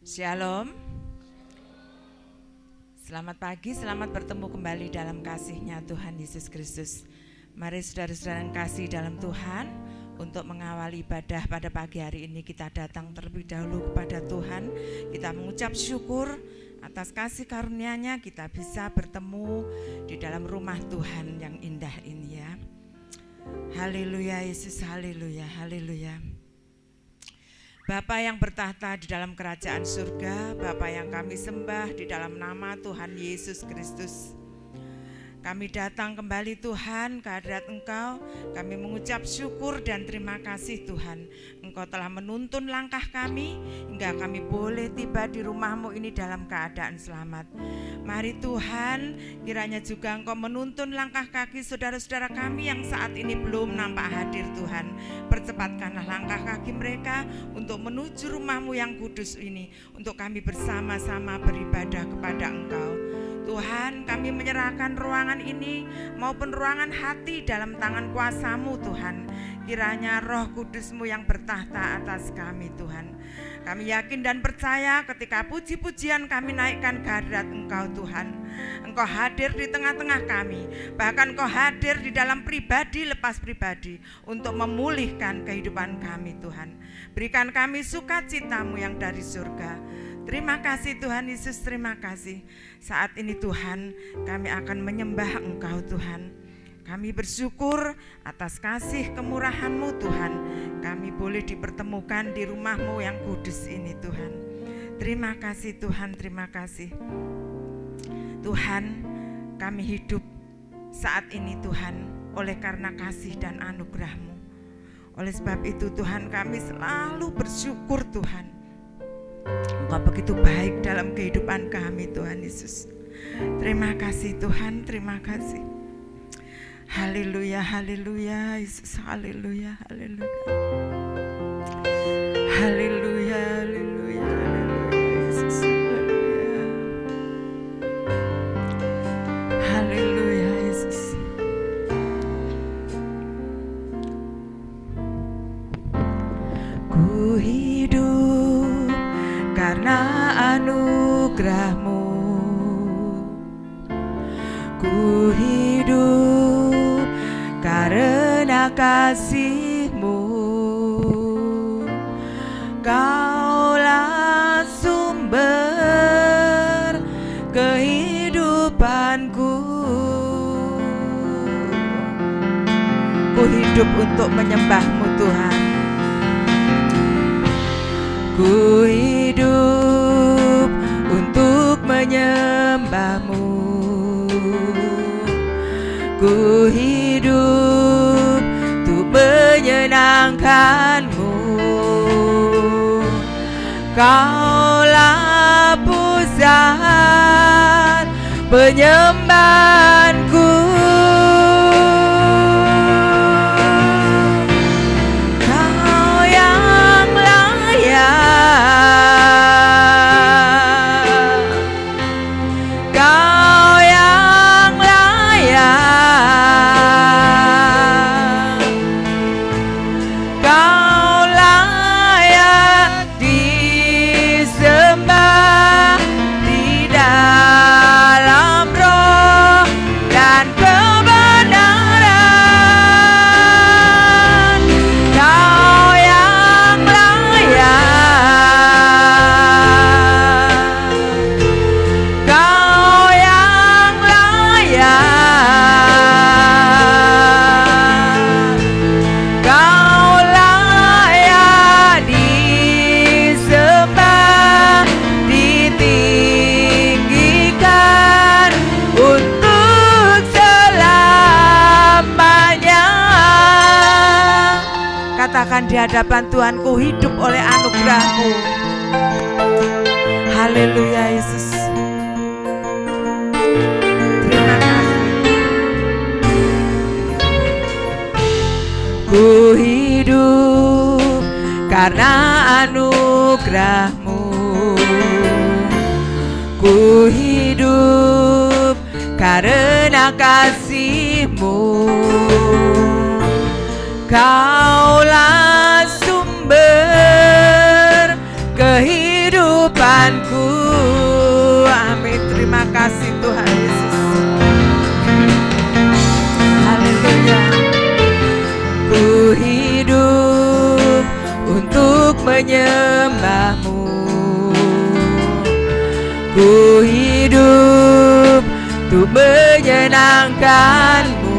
Shalom. Selamat pagi, selamat bertemu kembali dalam kasih-Nya Tuhan Yesus Kristus. Mari saudara-saudara yang kasih dalam Tuhan, untuk mengawali ibadah pada pagi hari ini kita datang terlebih dahulu kepada Tuhan. Kita mengucap syukur atas kasih karunia-Nya kita bisa bertemu di dalam rumah Tuhan yang indah ini ya. Haleluya Yesus, haleluya, haleluya. Bapa yang bertahta di dalam kerajaan surga, Bapa yang kami sembah di dalam nama Tuhan Yesus Kristus. Kami datang kembali Tuhan ke hadirat Engkau, kami mengucap syukur dan terima kasih Tuhan. Engkau telah menuntun langkah kami hingga kami boleh tiba di rumah-Mu ini dalam keadaan selamat. Mari Tuhan, kiranya juga Engkau menuntun langkah kaki saudara-saudara kami yang saat ini belum nampak hadir Tuhan. Percepatkanlah langkah kaki mereka untuk menuju rumah-Mu yang kudus ini, untuk kami bersama-sama beribadah kepada Engkau. Tuhan, kami menyerahkan ruangan ini maupun ruangan hati dalam tangan kuasa-Mu Tuhan. Kiranya Roh Kudus-Mu yang bertahta atas kami Tuhan. Kami yakin dan percaya ketika puji-pujian kami naikkan ke hadirat Engkau Tuhan, Engkau hadir di tengah-tengah kami. Bahkan Engkau hadir di dalam pribadi lepas pribadi untuk memulihkan kehidupan kami Tuhan. Berikan kami sukacita-Mu yang dari surga. Terima kasih Tuhan Yesus, terima kasih. Saat ini Tuhan, kami akan menyembah Engkau Tuhan. Kami bersyukur atas kasih kemurahan-Mu Tuhan. Kami boleh dipertemukan di rumah-Mu yang kudus ini Tuhan. Terima kasih Tuhan, terima kasih. Tuhan, kami hidup saat ini Tuhan oleh karena kasih dan anugerah-Mu. Oleh sebab itu Tuhan, kami selalu bersyukur Tuhan. Engkau begitu baik dalam kehidupan kami Tuhan Yesus. Terima kasih Tuhan, terima kasih. Haleluya, haleluya Yesus, haleluya, haleluya. Haleluya, haleluya, haleluya Yesus, haleluya. Haleluya Yesus. Ku hidup karena anugerah-Mu, ku hidup karena kasih-Mu. Kaulah sumber kehidupanku. Ku hidup untuk menyembah-Mu Tuhan. Ku hidup untuk menyembah-Mu. Ku hidup untuk menyenangkan-Mu. Kaulah pusat penyembahanku. Katakan di hadapan Tuhan, ku hidup oleh anugerah-Mu. Haleluya Yesus. Terima kasih. Ku hidup karena anugerah-Mu. Ku hidup karena kasih-Mu. Kaulah sumber kehidupan menyembahmu. Ku hidup untuk menyenangkanmu.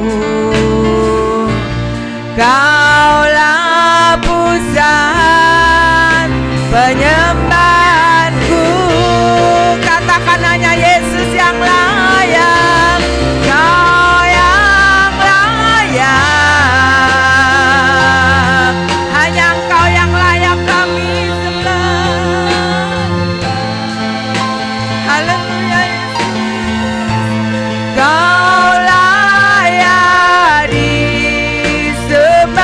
Kaulah pusat penyembahanku. Katakan hanya Yesus yang layak, Kau yang layak, hanya Engkau yang layak kami sembah. Haleluya Yesus, Kau layak disembah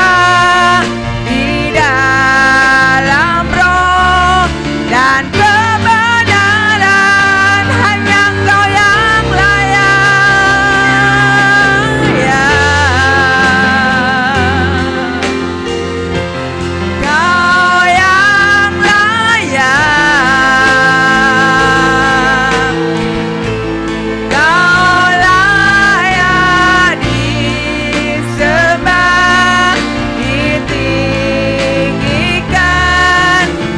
di dalam roh dan kebenaran, hanya Engkau yang layak, ya. Kau yang layak, Kau layak disembah, ditinggikan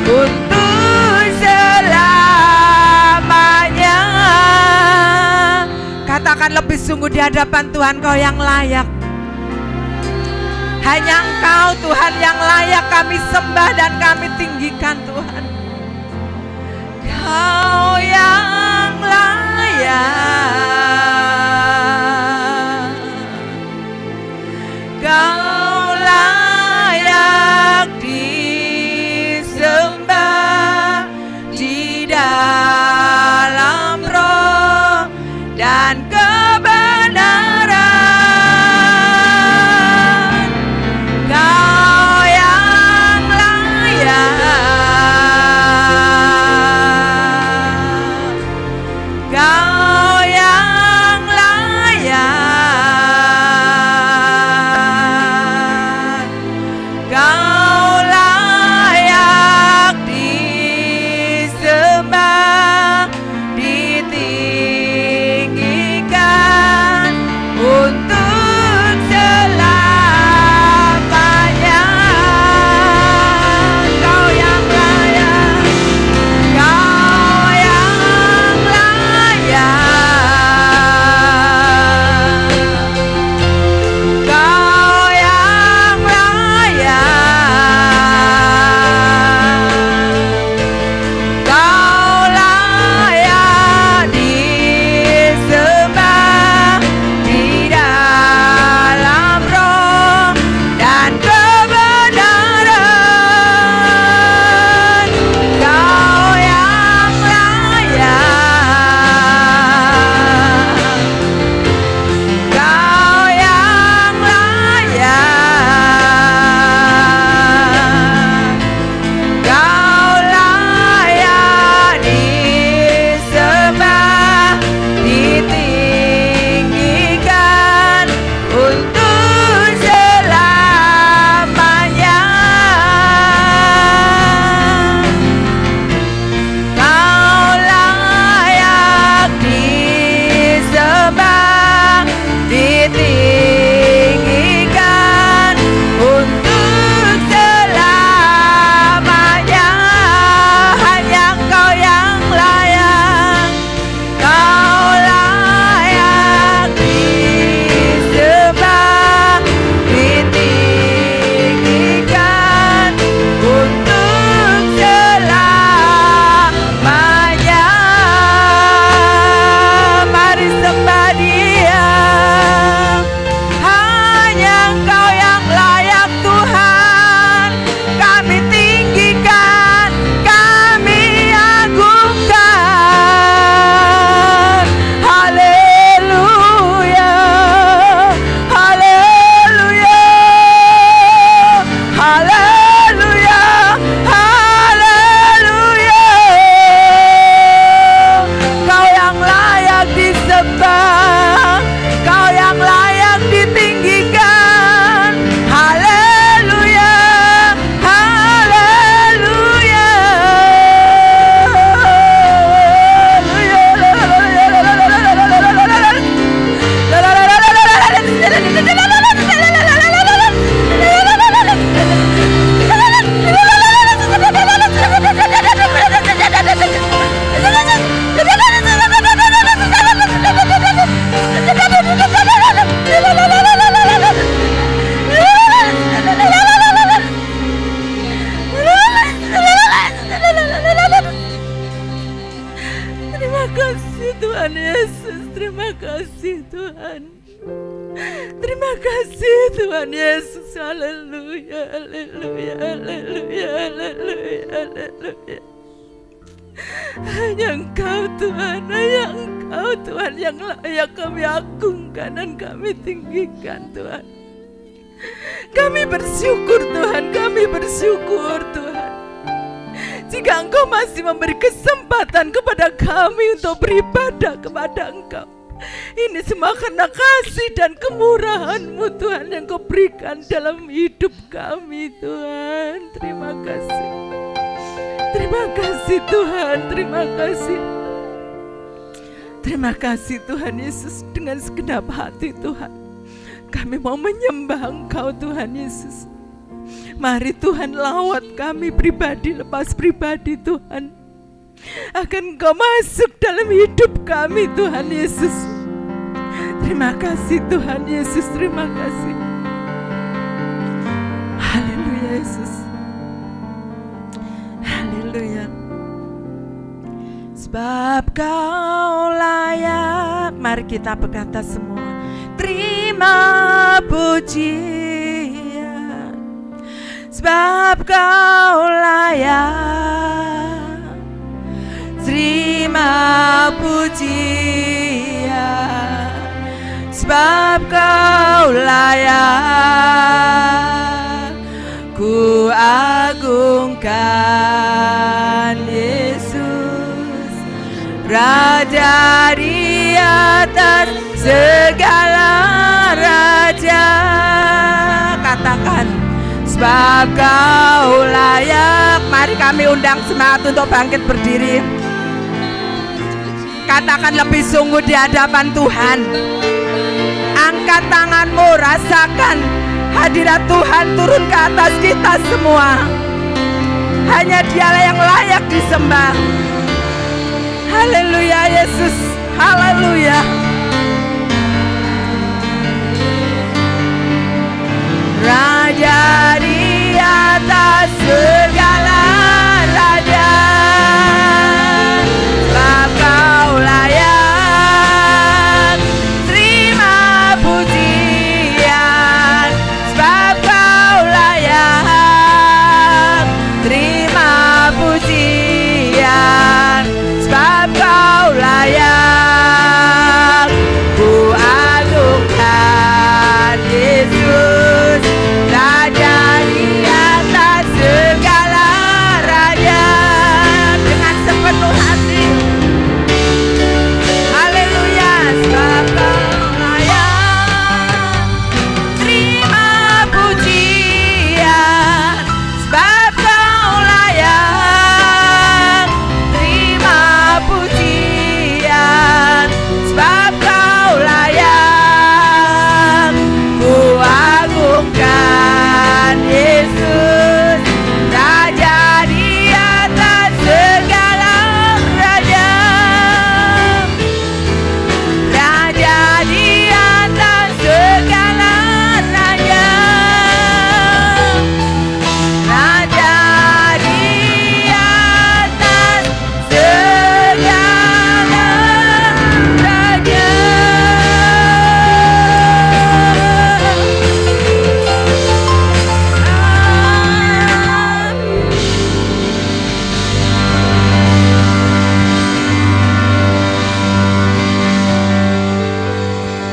untuk selamanya. Katakan lebih sungguh di hadapan Tuhan, Kau yang layak. Hanya Engkau Tuhan yang layak kami sembah dan kami tinggikan Tuhan. Kau yang layak, Kau layak disembah di dalam roh dan kebenaran. Kau yang layak, Kau yang kasih Tuhan. Terima kasih Tuhan Yesus. Haleluya, haleluya, haleluya, haleluya, haleluya. Hanya Engkau Tuhan, hanya Engkau Tuhan yang layak kami agungkan dan kami tinggikan Tuhan. Kami bersyukur Tuhan, kami bersyukur Tuhan. Jika Engkau masih memberi kesempatan kepada kami untuk beribadah kepada Engkau, ini semua karena kasih dan kemurahan-Mu Tuhan yang Kau berikan dalam hidup kami Tuhan. Terima kasih. Terima kasih Tuhan, terima kasih. Terima kasih Tuhan Yesus, dengan segenap hati Tuhan kami mau menyembah Engkau Tuhan Yesus. Mari Tuhan lawat kami pribadi lepas pribadi Tuhan, akan Engkau masuk dalam hidup kami Tuhan Yesus. Terima kasih Tuhan Yesus, terima kasih. Haleluya Yesus. Haleluya. Sebab Kau layak, mari kita berkata semua, terima pujian. Sebab Kau layak, terima pujian. Sebab Kau layak, ku agungkan Yesus, Raja di atas segala raja. Katakan, sebab Kau layak. Mari kami undang semangat untuk bangkit berdiri. Katakan lebih sungguh di hadapan Tuhan. Angkat tanganmu, rasakan hadirat Tuhan turun ke atas kita semua. Hanya Dialah yang layak disembah. Haleluya Yesus, haleluya. Raja di atas segala raja, sebab Kau layak, terima pujian. Sebab Kau layak, terima pujian. Sebab Kau layak, ku agungkan Yesus, Raja di atas segala raja. Dengan sepenuh hati, haleluya. Sebab Kau layak, terima pujian. Sebab Kau layak, terima pujian. Sebab Kau layak, ku agungkan Yesus, Raja di atas segala raja. Raja di atas segala raja. Raja di atas segala raja.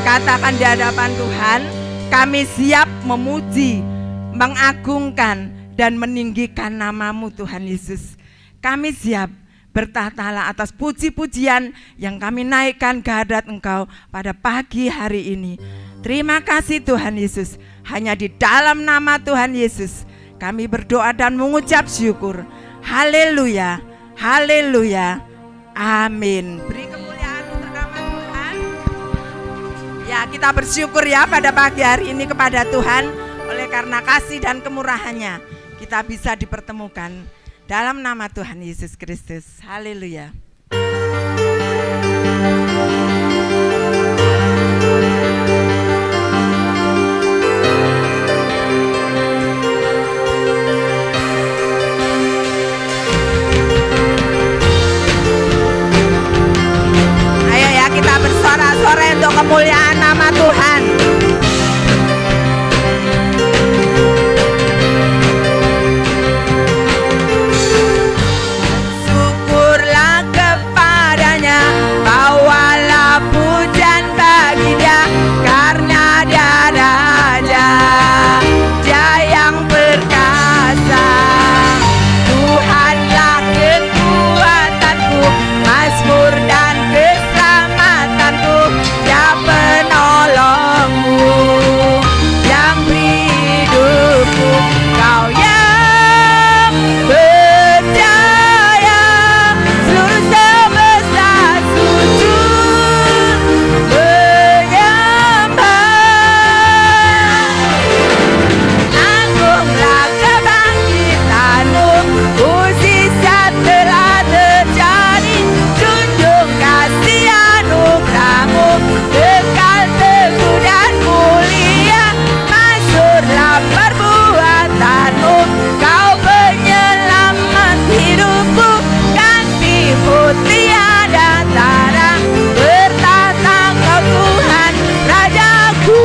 Katakan di hadapan Tuhan, kami siap memuji, mengagungkan, dan meninggikan nama-Mu Tuhan Yesus. Kami siap bertahtalah atas puji-pujian yang kami naikkan ke hadirat Engkau pada pagi hari ini. Terima kasih Tuhan Yesus. Hanya di dalam nama Tuhan Yesus kami berdoa dan mengucap syukur. Haleluya, haleluya, amin. Beri kemuliaan untuk nama Tuhan. Ya, kita bersyukur ya pada pagi hari ini kepada Tuhan. Oleh karena kasih dan kemurahannya, kita bisa dipertemukan dalam nama Tuhan Yesus Kristus. Haleluya. Ayo ya, kita bersorak-sorai untuk kemuliaan nama Tuhan. Syukurlah kepadanya, bawalah pujian bagi Dia, karena Dia Raja, Dia yang perkasa. Tuhanlah kekuatanku, mazmur dan keselamatanku, Dia penolongku, yang beri hidupku. Kau yang percaya, seluruh semesta sujud menyembah. Agunglah kebangkitanmu, mukjizat telah terjadi. Junjung kasih anugerahmu, kekal teguh dan mulia. Masyhurlah perbuatanmu, Kau penyelamat hidupku. Kasih-Mu tiada tara, bertata Kau Tuhan Rajaku.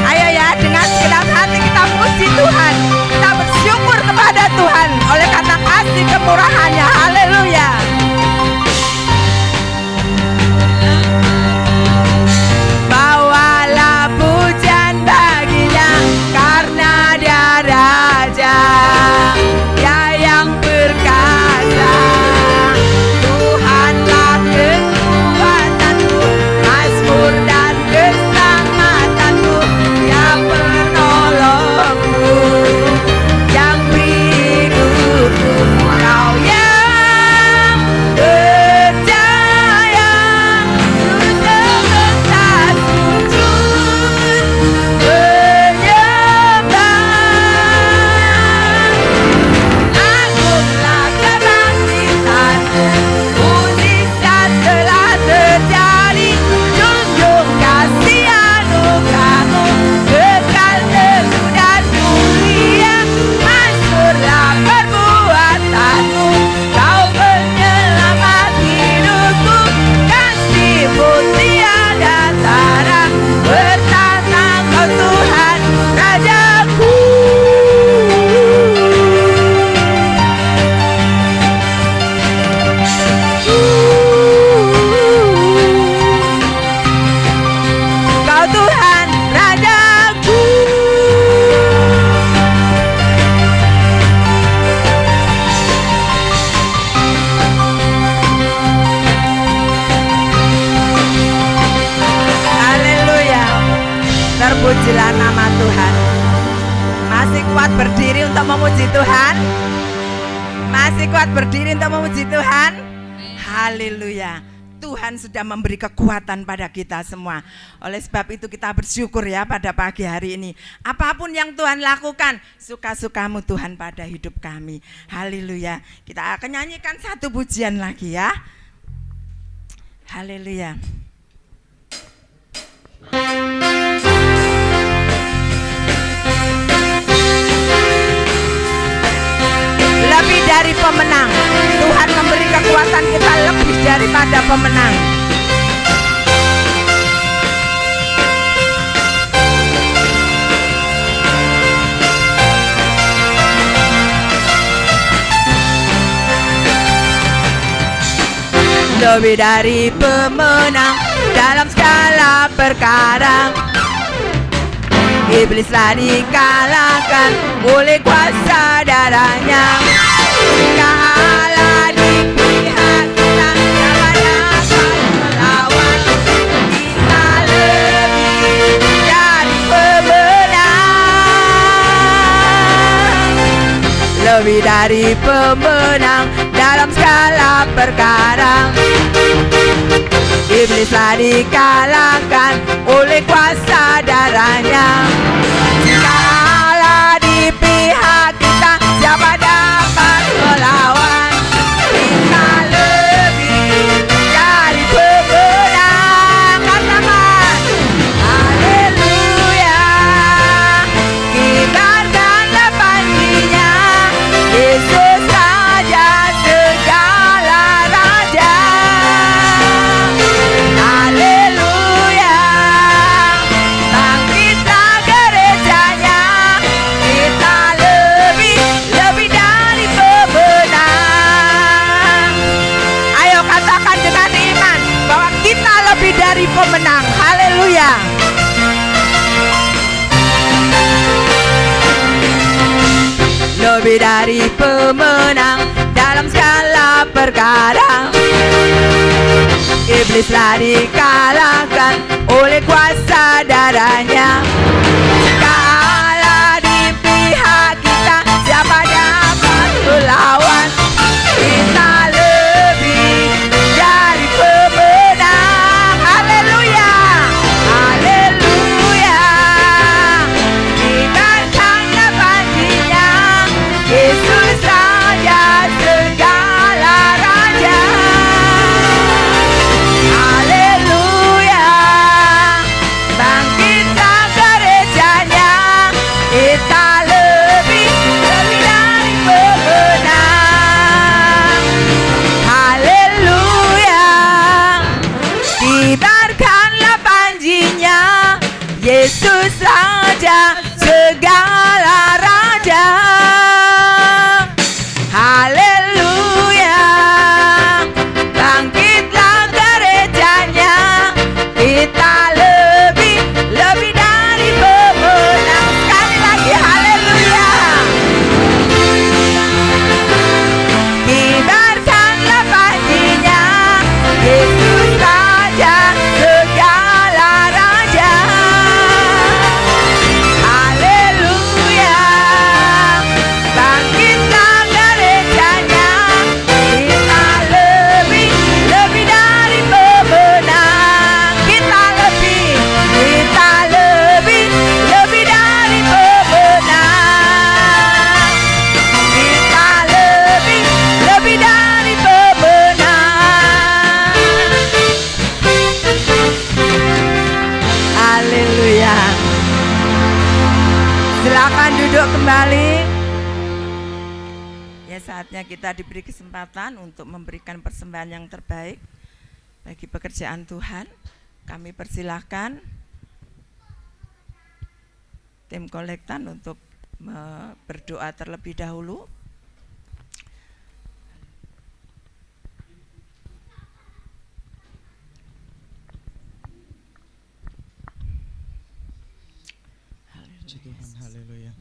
Ayo ya, dengan segenap hati kita puji Tuhan, kita bersyukur kepada Tuhan oleh karena kasih kemurahan-Nya. Haleluya. Bawalah pujian bagi-Nya, karena Dia Raja, Dia yang perkasa. Tuhanlah kekuatanku, mazmur dan keselamatanku, Dia penolongku, yang beri hidupku. Kau yang percaya, seluruh semesta sujud menyembah. Agunglah kebangkitanmu, mukjizat telah terjadi. Junjung kasih anugerahmu, kekal teguh dan mulia. Masyhurlah perbuatanmu, Kau penyelamat hidupku. Kasih-Mu tiada tara, bertata Kau Tuhan Rajaku. Kau Tuhan Rajaku. Haleluya. Terpujilah nama Tuhan. Masih kuat berdiri untuk memuji Tuhan? Masih kuat berdiri untuk memuji Tuhan? Haleluya. Tuhan sudah memberi kekuatan pada kita semua. Oleh sebab itu kita bersyukur ya pada pagi hari ini. Apapun yang Tuhan lakukan, suka-sukamu Tuhan pada hidup kami. Haleluya. Kita akan nyanyikan satu pujian lagi ya. Haleluya. Lebih dari pemenang, Tuhan memberi kekuatan kita lebih daripada pemenang. Lebih dari pemenang dalam segala perkara, iblislah dikalahkan oleh kuasa darah-Nya. Jika Allah di pihak kita, siapa dapat melawan? Kita lebih dari pemenang, lebih dari pemenang dalam segala perkara. Iblislah dikalahkan oleh kuasa darah-Nya. Jika Allah di pihak kita, siapa dapat melawan? Kita lebih dari pemenang. Katakan haleluya. Kibarkanlah panjinya, Yesus Raja segala raja. lebih dari pemenang dalam segala perkara. Iblislah dikalahkan oleh kuasa darahnya. Jika Allah di pihak kita, siapa dapat melawan? Kita lebih dari pemenang. Haleluya, haleluya. Dengarkanlah janjinya, Yesus Raja segala raja. Haleluya, bangkitlah gerejanya, kita lebih dari pemenang. Haleluya, kibarkanlah panjinya, Yesus Raja segala raja. Haleluya, bangkitlah gerejanya, kita lebih dari pemenang. Sekali lagi haleluya, kibarkanlah panjinya, Yesus Raja segala raja. Haleluya, bangkitlah gerejanya, kita lebih dari pemenang. Kita lebih dari pemenang. Kita lebih dari pemenang. Haleluya. Silakan duduk kembali. Ya, saatnya kita diberi kesempatan untuk memberikan persembahan yang terbaik bagi pekerjaan Tuhan. Kami persilahkan tim kolektan untuk berdoa terlebih dahulu. Puji Tuhan, haleluya.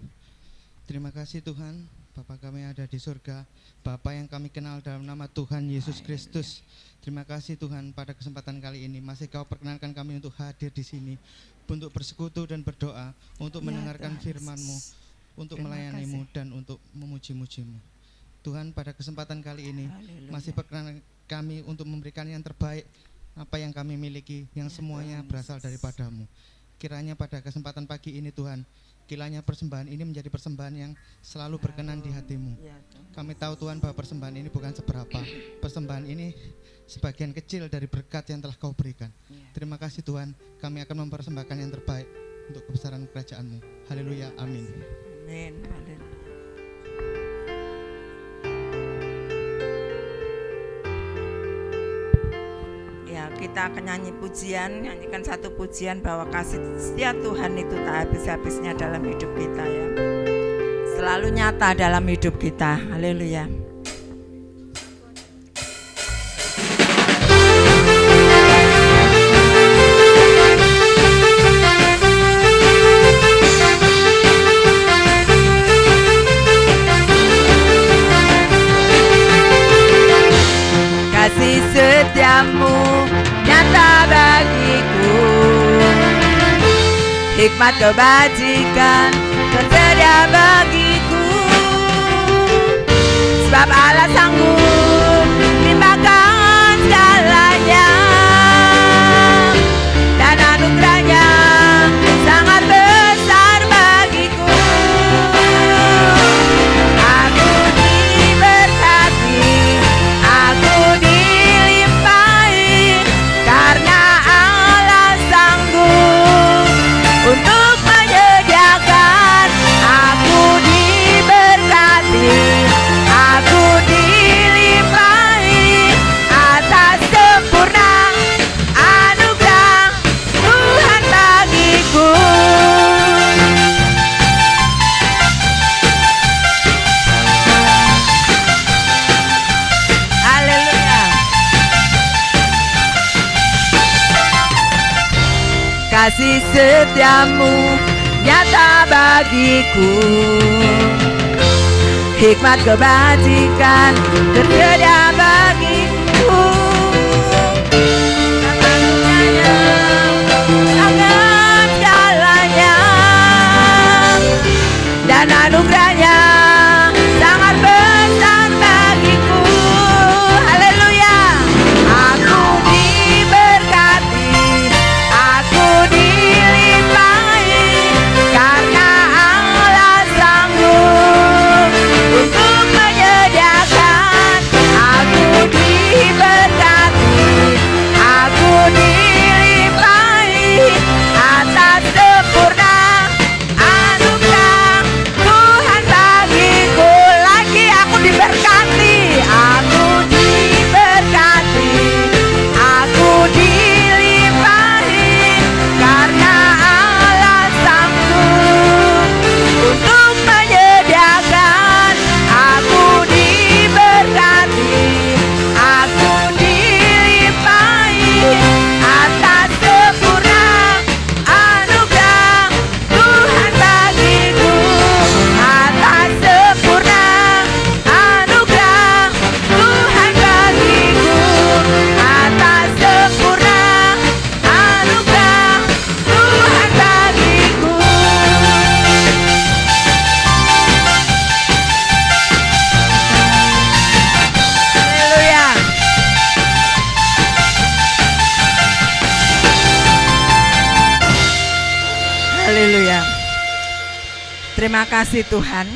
Terima kasih Tuhan, Bapa kami ada di surga, Bapa yang kami kenal dalam nama Tuhan Yesus Kristus. Terima kasih Tuhan, pada kesempatan kali ini masih Kau perkenankan kami untuk hadir di sini, untuk bersekutu dan berdoa, untuk mendengarkan firman-Mu, untuk melayani-Mu dan untuk memuji-muji-Mu. Tuhan, pada kesempatan kali ini masih perkenankan kami untuk memberikan yang terbaik, apa yang kami miliki, yang semuanya berasal daripada-Mu. Kiranya pada kesempatan pagi ini Tuhan, kiranya persembahan ini menjadi persembahan yang selalu berkenan di hati-Mu. Kami tahu Tuhan bahwa persembahan ini bukan seberapa. Persembahan ini sebagian kecil dari berkat yang telah Kau berikan. Terima kasih Tuhan, kami akan mempersembahkan yang terbaik untuk kebesaran kerajaan-Mu. Haleluya, amin. Amin. Ya, kita akan nyanyikan satu pujian bahwa kasih setia Tuhan itu tak habis-habisnya dalam hidup kita ya. Selalu nyata dalam hidup kita. Haleluya. Kasih setiamu nyata bagiku, hikmat kebajikan tersedia bagiku, sebab Allah sanggup limpahkan segalanya, dan anugerahnya sangat besar bagiku. Aku diberkati, aku dilimpahi, karena Allah sanggup untuk menyediakan. Aku diberkati, aku dilimpahi atas sempurna anugerah Tuhan bagiku. Haleluya. Kasih setiamu nyata bagiku, hikmat kebajikan tersedia bagiku. Sangat segalanya dan anugerahnya sangat besar bagiku. Haleluya. Aku diberkati, aku dilimpahi, karena Allah sanggup untuk menyediakan. Aku diberkati, aku dilimpahi atas sempurna anugerah Tuhan bagiku. Lagi aku diberkati, aku diberkati, aku dilimpahi, karena Allah sanggup untuk menyediakan. Aku diberkati, aku dilimpahi atas sempurna anugerah Tuhan bagiku. Atas sempurna anugerah Tuhan bagiku. Atas sempurna anugerah Tuhan bagiku. Haleluya. Haleluya. Terima kasih Tuhan.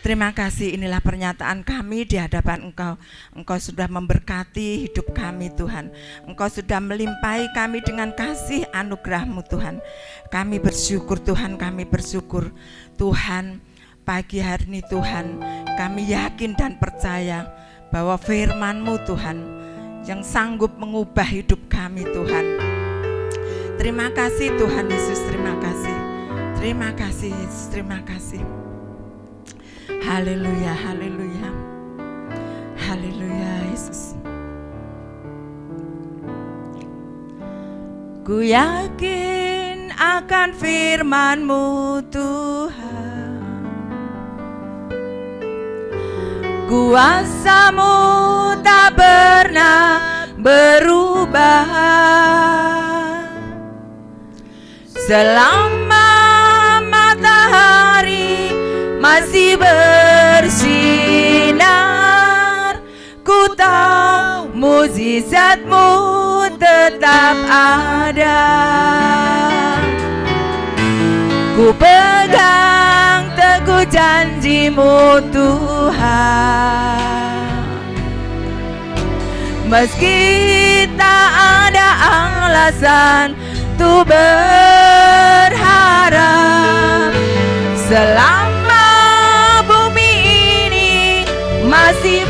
Terima kasih, inilah pernyataan kami di hadapan Engkau. Engkau sudah memberkati hidup kami Tuhan. Engkau sudah melimpahi kami dengan kasih anugerah-Mu Tuhan. Kami bersyukur Tuhan, kami bersyukur Tuhan. Pagi hari ini Tuhan, kami yakin dan percaya bahwa firman-Mu Tuhan yang sanggup mengubah hidup kami Tuhan. Terima kasih Tuhan Yesus, terima kasih. Terima kasih Yesus, terima kasih. Haleluya, haleluya. Haleluya Yesus. Ku yakin akan firman-Mu Tuhan. Kuasa-Mu tak pernah berubah. Selama matahari masih bersinar, ku tahu mukjizat-Mu tetap ada. Ku pegang teguh janji-Mu Tuhan. Meski tak ada alasan untuk berharap, selama bumi ini masih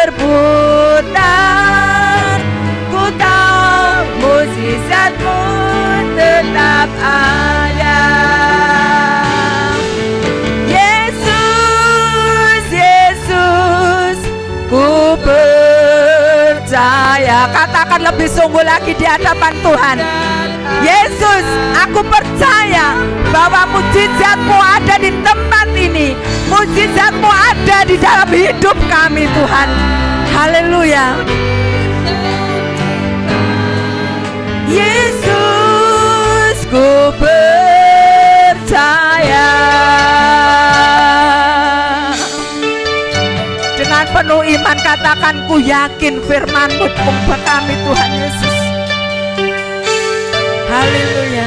berputar, ku tahu mukjizat-Mu tetap ada. Yesus, Yesus, ku percaya. Katakan lebih sungguh lagi di hadapan Tuhan. Yesus, aku percaya bahwa mukjizat-Mu ada di tempat ini. Mukjizat-Mu ada di dalam hidup kami Tuhan. Haleluya. Yesus, ku percaya. Dengan penuh iman katakan, ku yakin firman-Mu untuk kami Tuhan Yesus. Haleluya.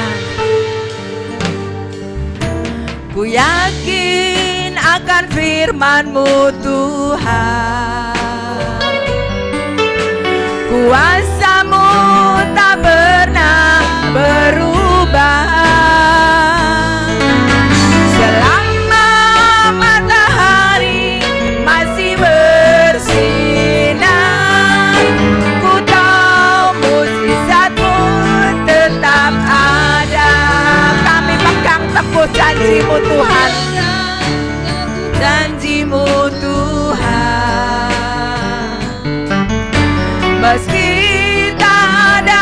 Ku yakin akan firman-Mu Tuhan. Kuasa-Mu tak pernah berubah. Selama matahari masih bersinar, ku tahu mukjizat-Mu tetap ada. Kami pegang teguh janji-Mu Tuhan. Janji-Mu Tuhan. Meski tak ada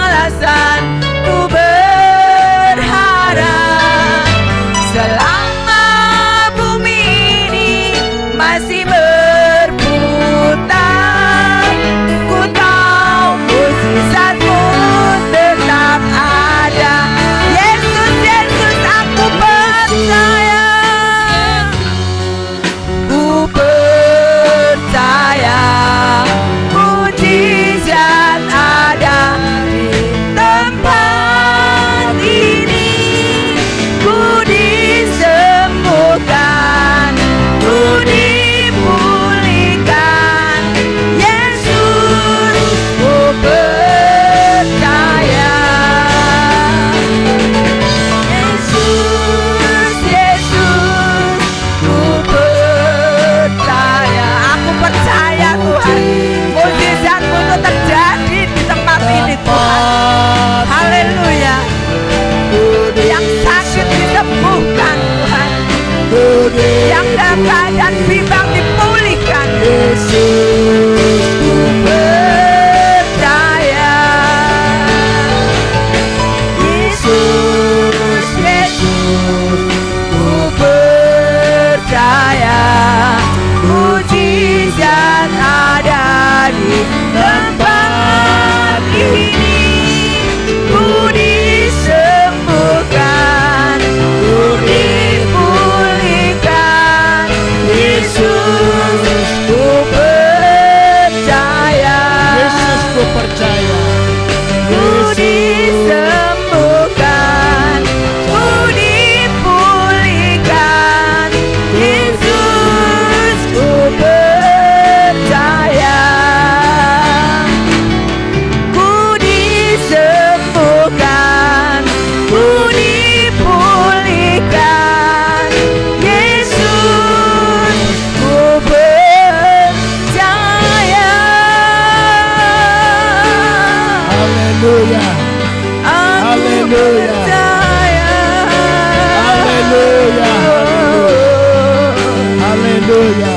alasan ku berharap, selama bumi ini Haleluya. Haleluya. Haleluya. Haleluya.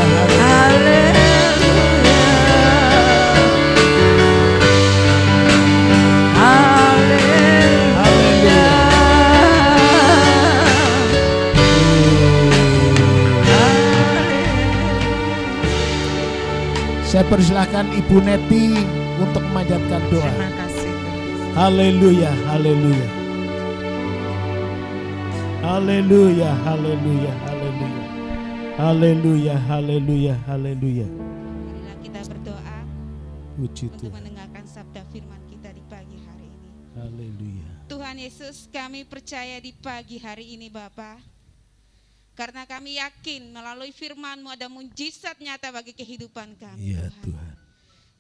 Saya persilahkan Ibu Neti untuk memanjatkan doa. Terima kasih. Haleluya, haleluya. Haleluya, haleluya, haleluya. Haleluya, haleluya, haleluya. Marilah kita berdoa Puji untuk Tuhan. mendengarkan sabda firman kita di pagi hari ini. Haleluya. Tuhan Yesus, kami percaya di pagi hari ini Bapa, karena kami yakin melalui firman-Mu ada mujizat nyata bagi kehidupan kami. Ya Tuhan. Tuhan.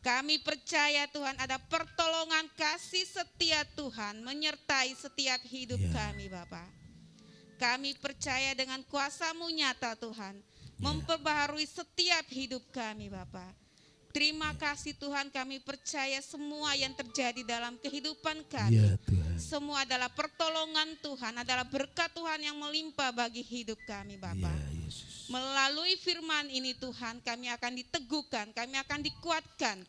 Kami percaya Tuhan ada pertolongan kasih setia Tuhan menyertai setiap hidup Ya. kami Bapa. Kami percaya dengan kuasa-Mu nyata Tuhan memperbaharui setiap hidup kami Bapa. Terima kasih Tuhan, kami percaya semua yang terjadi dalam kehidupan kami. Ya Tuhan. Semua adalah pertolongan Tuhan, adalah berkat Tuhan yang melimpah bagi hidup kami Bapa. Ya Yesus. Melalui firman ini Tuhan, kami akan diteguhkan, kami akan dikuatkan,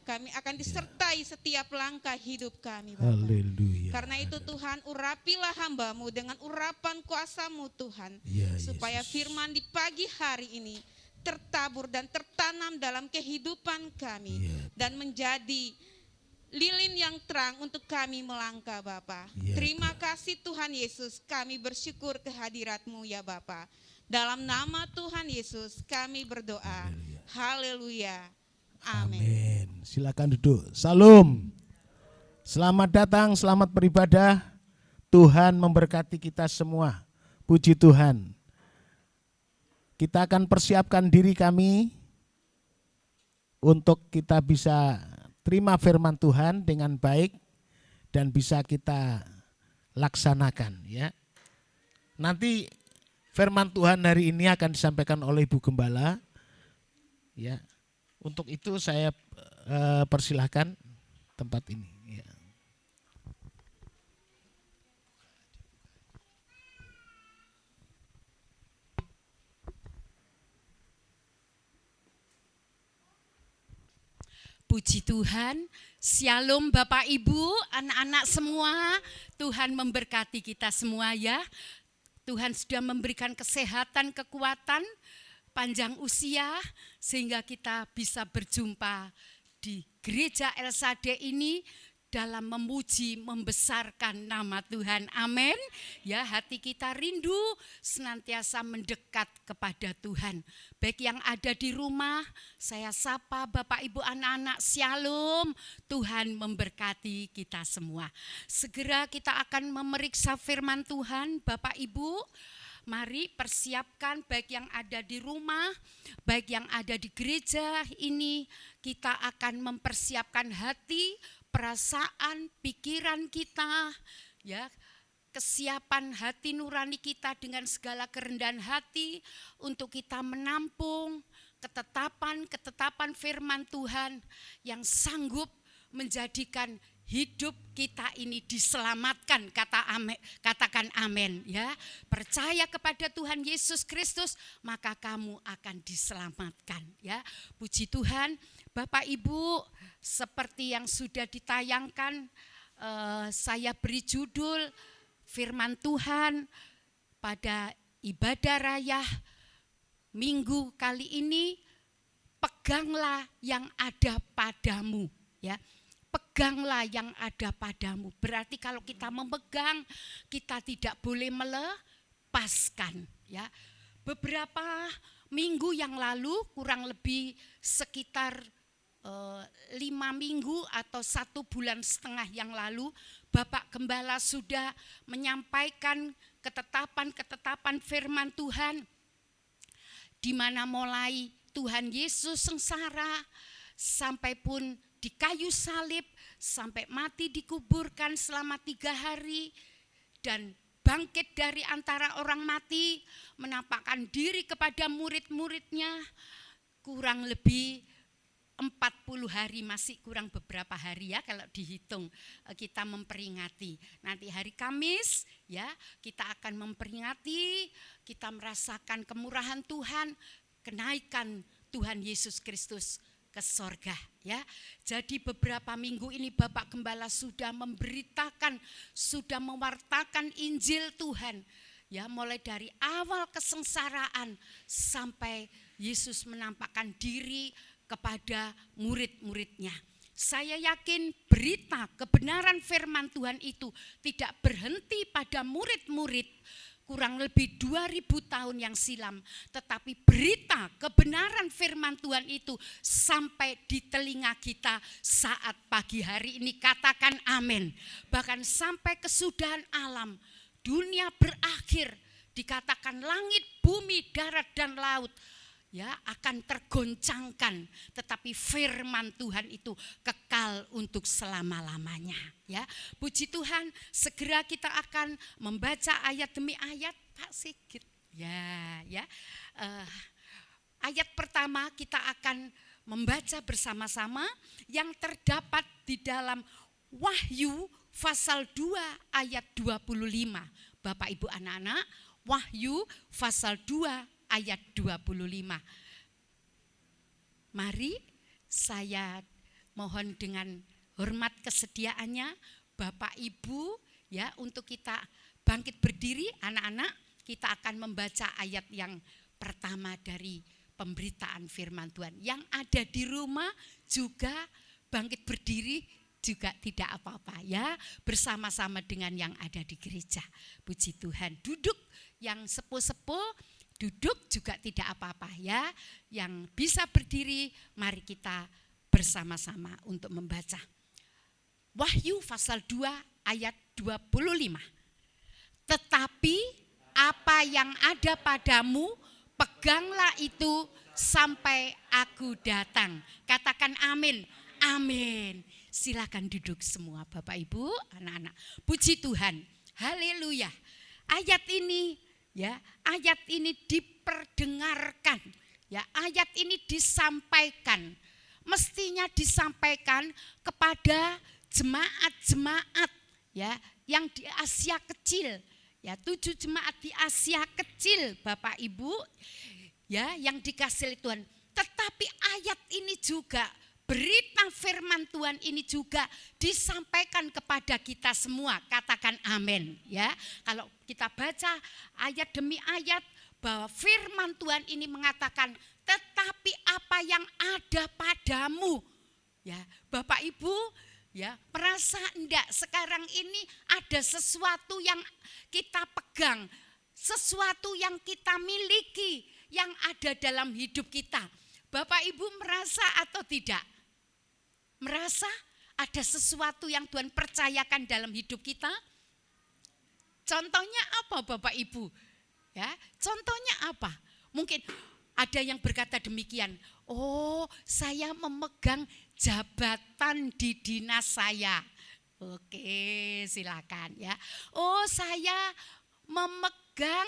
kami akan disertai setiap langkah hidup kami Bapa. Haleluya. Karena itu Tuhan, urapilah hamba-Mu dengan urapan kuasa-Mu Tuhan, Ya supaya Yesus. firman di pagi hari ini tertabur dan tertanam dalam kehidupan kami, Ya. dan menjadi lilin yang terang untuk kami melangkah Bapa. Ya, Terima kasih Tuhan Yesus, kami bersyukur kehadirat-Mu ya Bapa. Dalam nama Tuhan Yesus kami berdoa. Haleluya. Amin. Amin. Silakan duduk. Salam. Selamat datang, selamat beribadah. Tuhan memberkati kita semua. Puji Tuhan. Kita akan persiapkan diri kami untuk kita bisa terima firman Tuhan dengan baik dan bisa kita laksanakan ya. Nanti firman Tuhan hari ini akan disampaikan oleh Ibu Gembala ya. Untuk itu saya persilahkan tempat ini ya. Puji Tuhan, Shalom Bapak Ibu, anak-anak semua, Tuhan memberkati kita semua ya. Tuhan sudah memberikan kesehatan, kekuatan, panjang usia, sehingga kita bisa berjumpa di gereja El Shaddai ini dalam memuji, membesarkan nama Tuhan. Amin. Ya, hati kita rindu senantiasa mendekat kepada Tuhan. Baik yang ada di rumah, saya sapa Bapak Ibu anak-anak, Shalom. Tuhan memberkati kita semua. Segera kita akan memeriksa firman Tuhan, Bapak Ibu. Mari persiapkan baik yang ada di rumah, baik yang ada di gereja ini, kita akan mempersiapkan hati, perasaan, pikiran kita, ya, kesiapan hati nurani kita dengan segala kerendahan hati untuk kita menampung ketetapan firman Tuhan yang sanggup menjadikan hidup kita ini diselamatkan. Katakan amin ya. Percaya kepada Tuhan Yesus Kristus, maka kamu akan diselamatkan ya. Puji Tuhan. Bapak Ibu, seperti yang sudah ditayangkan, saya beri judul firman Tuhan pada ibadah raya minggu kali ini, peganglah yang ada padamu ya. Peganglah yang ada padamu. Berarti kalau kita memegang, kita tidak boleh melepaskan ya. Beberapa minggu yang lalu, kurang lebih sekitar 5 minggu atau 1 bulan setengah yang lalu, Bapak Gembala sudah menyampaikan ketetapan-ketetapan firman Tuhan, di mana mulai Tuhan Yesus sengsara, sampai pun di kayu salib, sampai mati dikuburkan selama 3 hari, dan bangkit dari antara orang mati, menampakkan diri kepada murid-muridnya, kurang lebih 40 hari, masih kurang beberapa hari ya kalau dihitung kita memperingati. Nanti hari Kamis ya kita akan memperingati, kita merasakan kemurahan Tuhan, kenaikan Tuhan Yesus Kristus ke sorga ya. Jadi beberapa minggu ini Bapak Gembala sudah memberitakan, sudah mewartakan Injil Tuhan ya, mulai dari awal kesengsaraan sampai Yesus menampakkan diri kepada murid-muridnya. Saya yakin berita kebenaran firman Tuhan itu tidak berhenti pada murid-murid kurang lebih 2000 tahun yang silam, tetapi berita kebenaran firman Tuhan itu sampai di telinga kita saat pagi hari ini. Katakan amin. Bahkan sampai kesudahan alam, dunia berakhir, dikatakan langit, bumi, darat dan laut ya akan tergoncangkan, tetapi firman Tuhan itu kekal untuk selama-lamanya ya. Puji Tuhan, segera kita akan membaca ayat demi ayat Pak Sigit ya. Ayat pertama kita akan membaca bersama-sama yang terdapat di dalam Wahyu pasal 2 ayat 25. Bapak Ibu anak-anak, Wahyu pasal 2 ayat 25. Mari saya mohon dengan hormat kesediaannya Bapak Ibu ya, untuk kita bangkit berdiri. Anak-anak, kita akan membaca ayat yang pertama dari pemberitaan firman Tuhan. Yang ada di rumah juga bangkit berdiri juga tidak apa-apa ya, bersama-sama dengan yang ada di gereja. Puji Tuhan. Duduk yang sepuh-sepuh, duduk juga tidak apa-apa ya. Yang bisa berdiri, mari kita bersama-sama untuk membaca. Wahyu pasal 2 ayat 25. Tetapi apa yang ada padamu, peganglah itu sampai aku datang. Katakan amin. Amin. Silakan duduk semua Bapak Ibu, anak-anak. Puji Tuhan. Haleluya. Ayat ini ya, ayat ini diperdengarkan, ya, ayat ini disampaikan, mestinya disampaikan kepada jemaat-jemaat ya yang di Asia Kecil, ya 7 jemaat di Asia Kecil Bapak Ibu ya yang dikasihi Tuhan. Tetapi ayat ini juga, berita firman Tuhan ini juga disampaikan kepada kita semua. Katakan amin ya. Kalau kita baca ayat demi ayat bahwa firman Tuhan ini mengatakan tetapi apa yang ada padamu. Ya, Bapak Ibu ya, merasa enggak sekarang ini ada sesuatu yang kita pegang, sesuatu yang kita miliki yang ada dalam hidup kita. Bapak Ibu merasa atau tidak? Merasa ada sesuatu yang Tuhan percayakan dalam hidup kita? Contohnya apa Bapak Ibu? Ya, contohnya apa? Mungkin ada yang berkata demikian, oh saya memegang jabatan di dinas saya. Oke, silakan ya. Oh saya memegang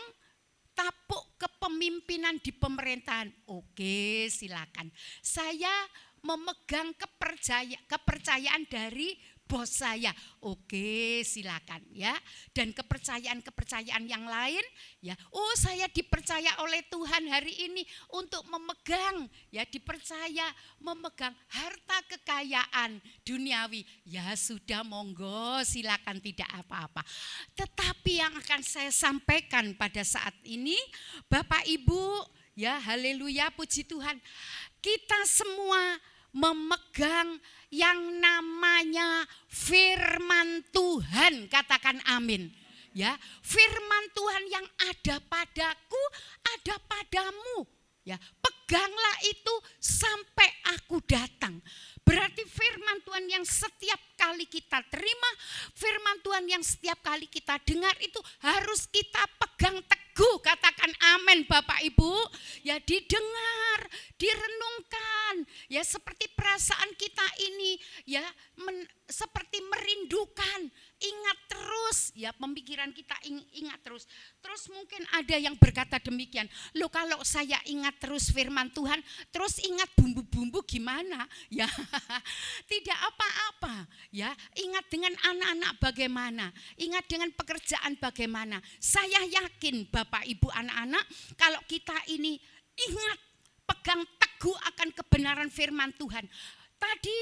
tapuk kepemimpinan di pemerintahan. Oke, silakan. Saya memegang kepercayaan dari bos saya. Oke, silakan ya. Dan kepercayaan-kepercayaan yang lain ya. Oh, saya dipercaya oleh Tuhan hari ini untuk memegang ya, dipercaya memegang harta kekayaan duniawi. Ya sudah, monggo, silakan, tidak apa-apa. Tetapi yang akan saya sampaikan pada saat ini, Bapak Ibu ya, haleluya, puji Tuhan. Kita semua memegang yang namanya firman Tuhan. Katakan amin. Ya, firman Tuhan yang ada padaku, ada padamu. Ya, peganglah itu sampai aku datang. Berarti firman Tuhan yang setiap kali kita terima, firman Tuhan yang setiap kali kita dengar itu harus kita pegang teguh. Katakan amin Bapak Ibu. Ya, didengar, direnungkan. Ya, seperti perasaan kita ini ya seperti merindukan. Ingat terus ya pemikiran kita ingat terus. Terus mungkin ada yang berkata demikian, loh kalau saya ingat terus firman Tuhan, terus ingat bumbu-bumbu gimana? Ya tidak apa-apa, ya ingat dengan anak-anak bagaimana, ingat dengan pekerjaan bagaimana. Saya yakin Bapak Ibu anak-anak, kalau kita ini ingat, pegang teguh akan kebenaran firman Tuhan. Tadi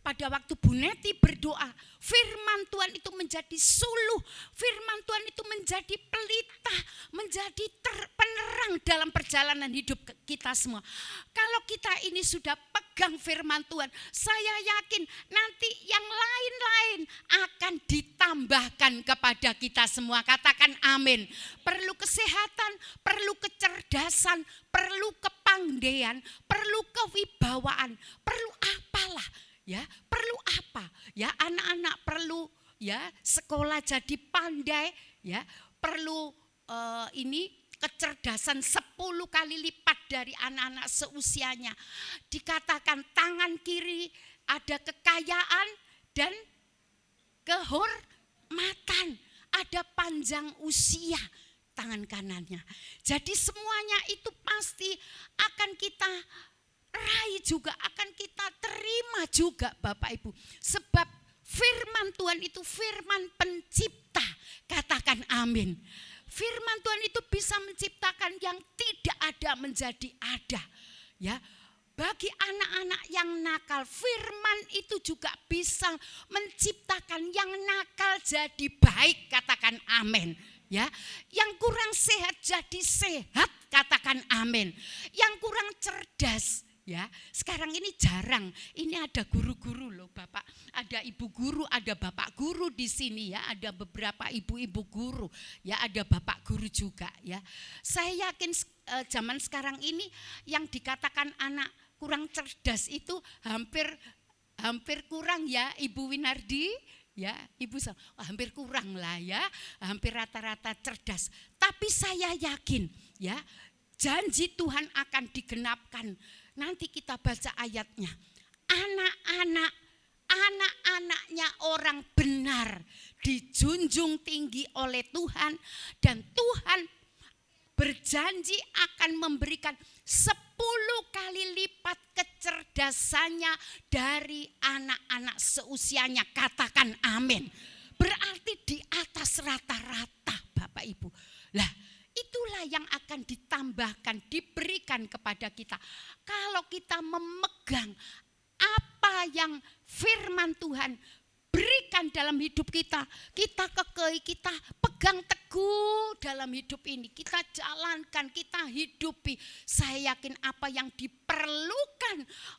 pada waktu Bu Neti berdoa, firman Tuhan itu menjadi suluh, firman Tuhan itu menjadi pelita, menjadi penerang dalam perjalanan hidup kita semua. Kalau kita ini sudah pegang firman Tuhan, saya yakin nanti yang lain-lain akan ditambahkan kepada kita semua. Katakan amin. Perlu kesehatan, perlu kecerdasan, perlu kepandaian, perlu kewibawaan, perlu apalah. Ya, perlu apa? Ya, anak-anak perlu ya sekolah jadi pandai, ya, perlu ini kecerdasan 10 kali lipat dari anak-anak seusianya. Dikatakan tangan kiri ada kekayaan dan kehormatan, ada panjang usia tangan kanannya. Jadi semuanya itu pasti akan kita raih juga, akan kita terima juga Bapak Ibu. Sebab firman Tuhan itu firman pencipta. Katakan amin. Firman Tuhan itu bisa menciptakan yang tidak ada menjadi ada. Ya, bagi anak-anak yang nakal, firman itu juga bisa menciptakan yang nakal jadi baik. Katakan amin. Ya, yang kurang sehat jadi sehat. Katakan amin. Yang kurang cerdas, ya, sekarang ini jarang. Ini ada guru-guru loh Bapak, ada ibu guru, ada bapak guru di sini ya, ada beberapa ibu-ibu guru, ya, ada bapak guru juga ya. Saya yakin zaman sekarang ini yang dikatakan anak kurang cerdas itu hampir kurang ya Ibu Winardi, ya Ibu, hampir kurang lah ya, hampir rata-rata cerdas. Tapi saya yakin ya, janji Tuhan akan digenapkan. Nanti kita baca ayatnya. Anak-anaknya orang benar dijunjung tinggi oleh Tuhan, dan Tuhan berjanji akan memberikan 10 kali lipat kecerdasannya dari anak-anak seusianya. Katakan amin. Berarti di atas rata-rata Bapak Ibu. Lah, itulah yang akan ditambahkan, diberikan kepada kita. Kalau kita memegang apa yang firman Tuhan berikan dalam hidup kita, kita kekei, kita pegang teguh dalam hidup ini, kita jalankan, kita hidupi. Saya yakin apa yang diperlukan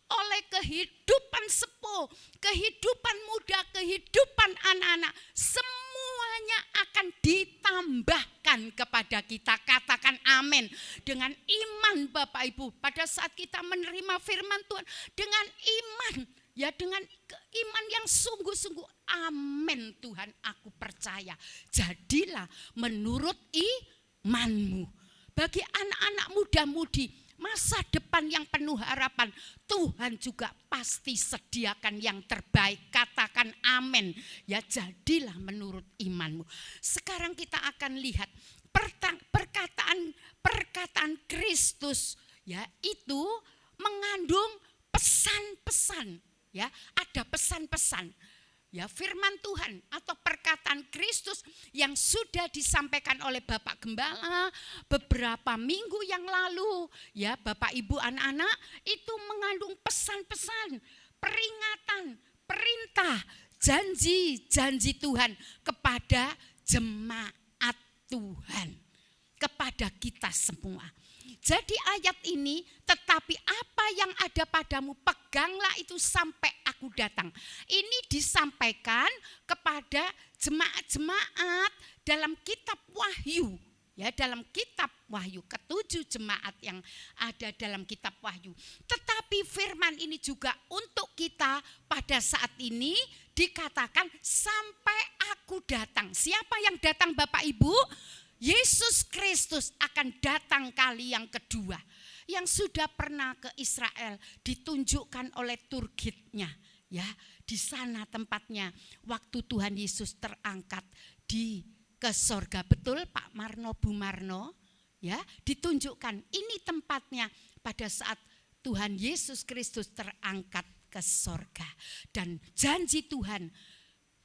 oleh kehidupan sepuh, kehidupan muda, kehidupan anak-anak, semuanya akan ditambahkan kepada kita. Katakan amin. Dengan iman Bapak Ibu, pada saat kita menerima firman Tuhan, dengan iman, ya, dengan iman yang sungguh-sungguh, amin Tuhan, aku percaya. Jadilah menurut imanmu. Bagi anak-anak muda-mudi, masa depan yang penuh harapan, Tuhan juga pasti sediakan yang terbaik. Katakan amin. Ya, jadilah menurut imanmu. Sekarang kita akan lihat perkataan Kristus, ya, itu mengandung pesan-pesan. Ya, ada pesan-pesan. Ya, firman Tuhan atau perkataan Kristus yang sudah disampaikan oleh Bapak Gembala beberapa minggu yang lalu, ya, Bapak Ibu anak-anak, itu mengandung pesan-pesan, peringatan, perintah, janji-janji Tuhan kepada jemaat Tuhan, kepada kita semua. Jadi ayat ini, tetapi apa yang ada padamu peganglah itu sampai aku datang. Ini disampaikan kepada jemaat-jemaat dalam kitab Wahyu. Ya, dalam kitab Wahyu, ke-7 jemaat yang ada dalam kitab Wahyu. Tetapi firman ini juga untuk kita pada saat ini dikatakan sampai aku datang. Siapa yang datang Bapak Ibu? Yesus Kristus akan datang kali yang kedua. Yang sudah pernah ke Israel ditunjukkan oleh Turgidnya, ya, di sana tempatnya waktu Tuhan Yesus terangkat di ke sorga. Betul Pak Marno, Bu Marno? Ya, ditunjukkan ini tempatnya pada saat Tuhan Yesus Kristus terangkat ke sorga. Dan janji Tuhan,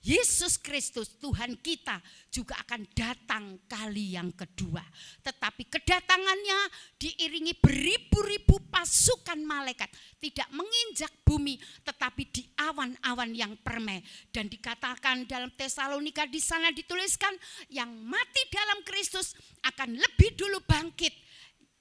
Yesus Kristus Tuhan kita juga akan datang kali yang kedua. Tetapi kedatangannya diiringi beribu-ribu pasukan malaikat. Tidak menginjak bumi tetapi di awan-awan yang permai. Dan dikatakan dalam Tesalonika di sana dituliskan yang mati dalam Kristus akan lebih dulu bangkit.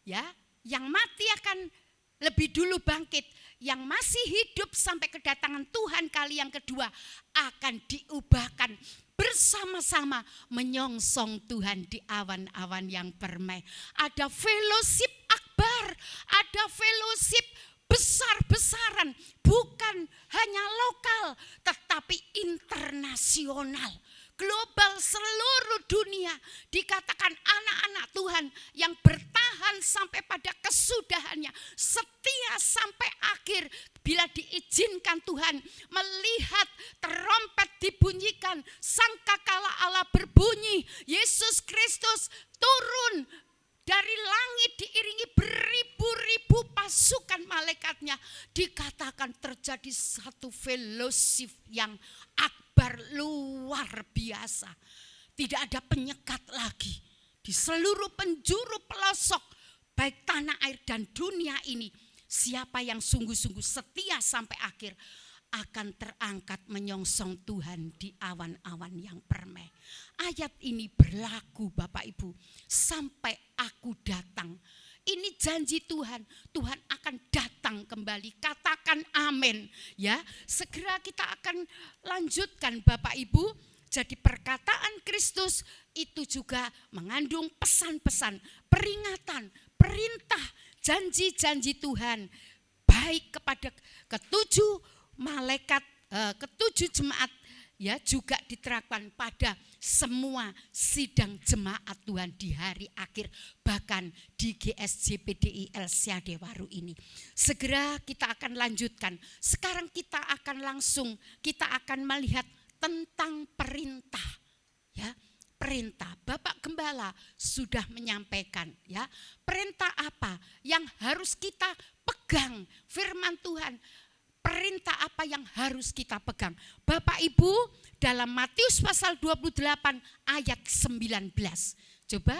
Ya, yang mati akan lebih dulu bangkit, yang masih hidup sampai kedatangan Tuhan kali yang kedua akan diubahkan bersama-sama menyongsong Tuhan di awan-awan yang permai. Ada fellowship akbar, ada fellowship besar-besaran, bukan hanya lokal tetapi internasional. Global, seluruh dunia, dikatakan anak-anak Tuhan yang bertahan sampai pada kesudahannya, setia sampai akhir. Bila diizinkan Tuhan melihat trompet dibunyikan, sangkakala Allah berbunyi, Yesus Kristus turun dari langit diiringi beribu-ribu pasukan malaikatnya. Dikatakan terjadi satu fellowship yang akbar, luar biasa. Tidak ada penyekat lagi. Di seluruh penjuru pelosok baik tanah air dan dunia ini, siapa yang sungguh-sungguh setia sampai akhir akan terangkat menyongsong Tuhan di awan-awan yang permai. Ayat ini berlaku Bapak Ibu sampai aku datang. Ini janji Tuhan, Tuhan akan datang kembali. Katakan amin ya. Segera kita akan lanjutkan Bapak Ibu. Jadi perkataan Kristus itu juga mengandung pesan-pesan, peringatan, perintah, janji-janji Tuhan baik kepada ketujuh malaikat, ketujuh jemaat, ya juga diterapkan pada semua sidang jemaat Tuhan di hari akhir, bahkan di GSJPDI El Siadewaru ini. Segera kita akan lanjutkan. Sekarang kita akan melihat tentang perintah, ya. Perintah, Bapak Gembala sudah menyampaikan, ya. Perintah apa yang harus kita pegang? Firman Tuhan, perintah apa yang harus kita pegang? Bapak Ibu, dalam Matius pasal 28 ayat 19. Coba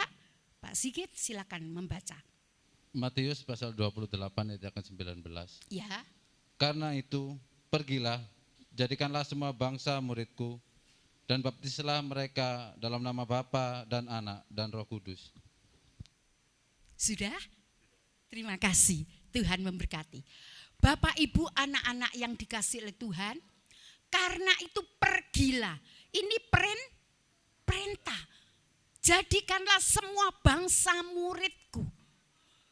Pak Sigit silakan membaca. Matius pasal 28 ayat 19. Ya. Karena itu, pergilah, jadikanlah semua bangsa muridku, dan baptislah mereka dalam nama Bapa dan Anak dan Roh Kudus. Sudah? Terima kasih, Tuhan memberkati. Bapak Ibu anak-anak yang dikasihi oleh Tuhan, karena itu pergilah. Ini perintah. Jadikanlah semua bangsa muridku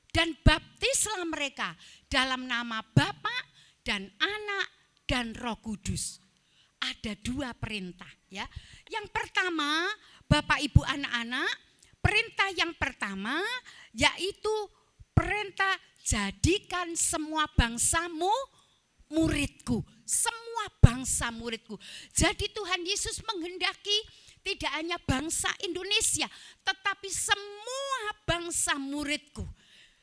dan baptislah mereka dalam nama Bapa dan Anak dan Roh Kudus. Ada dua perintah, ya. Yang pertama, Bapak Ibu anak-anak, perintah yang pertama yaitu perintah jadikan semua bangsamu muridku. Semua bangsa muridku. Jadi Tuhan Yesus menghendaki tidak hanya bangsa Indonesia, tetapi semua bangsa muridku.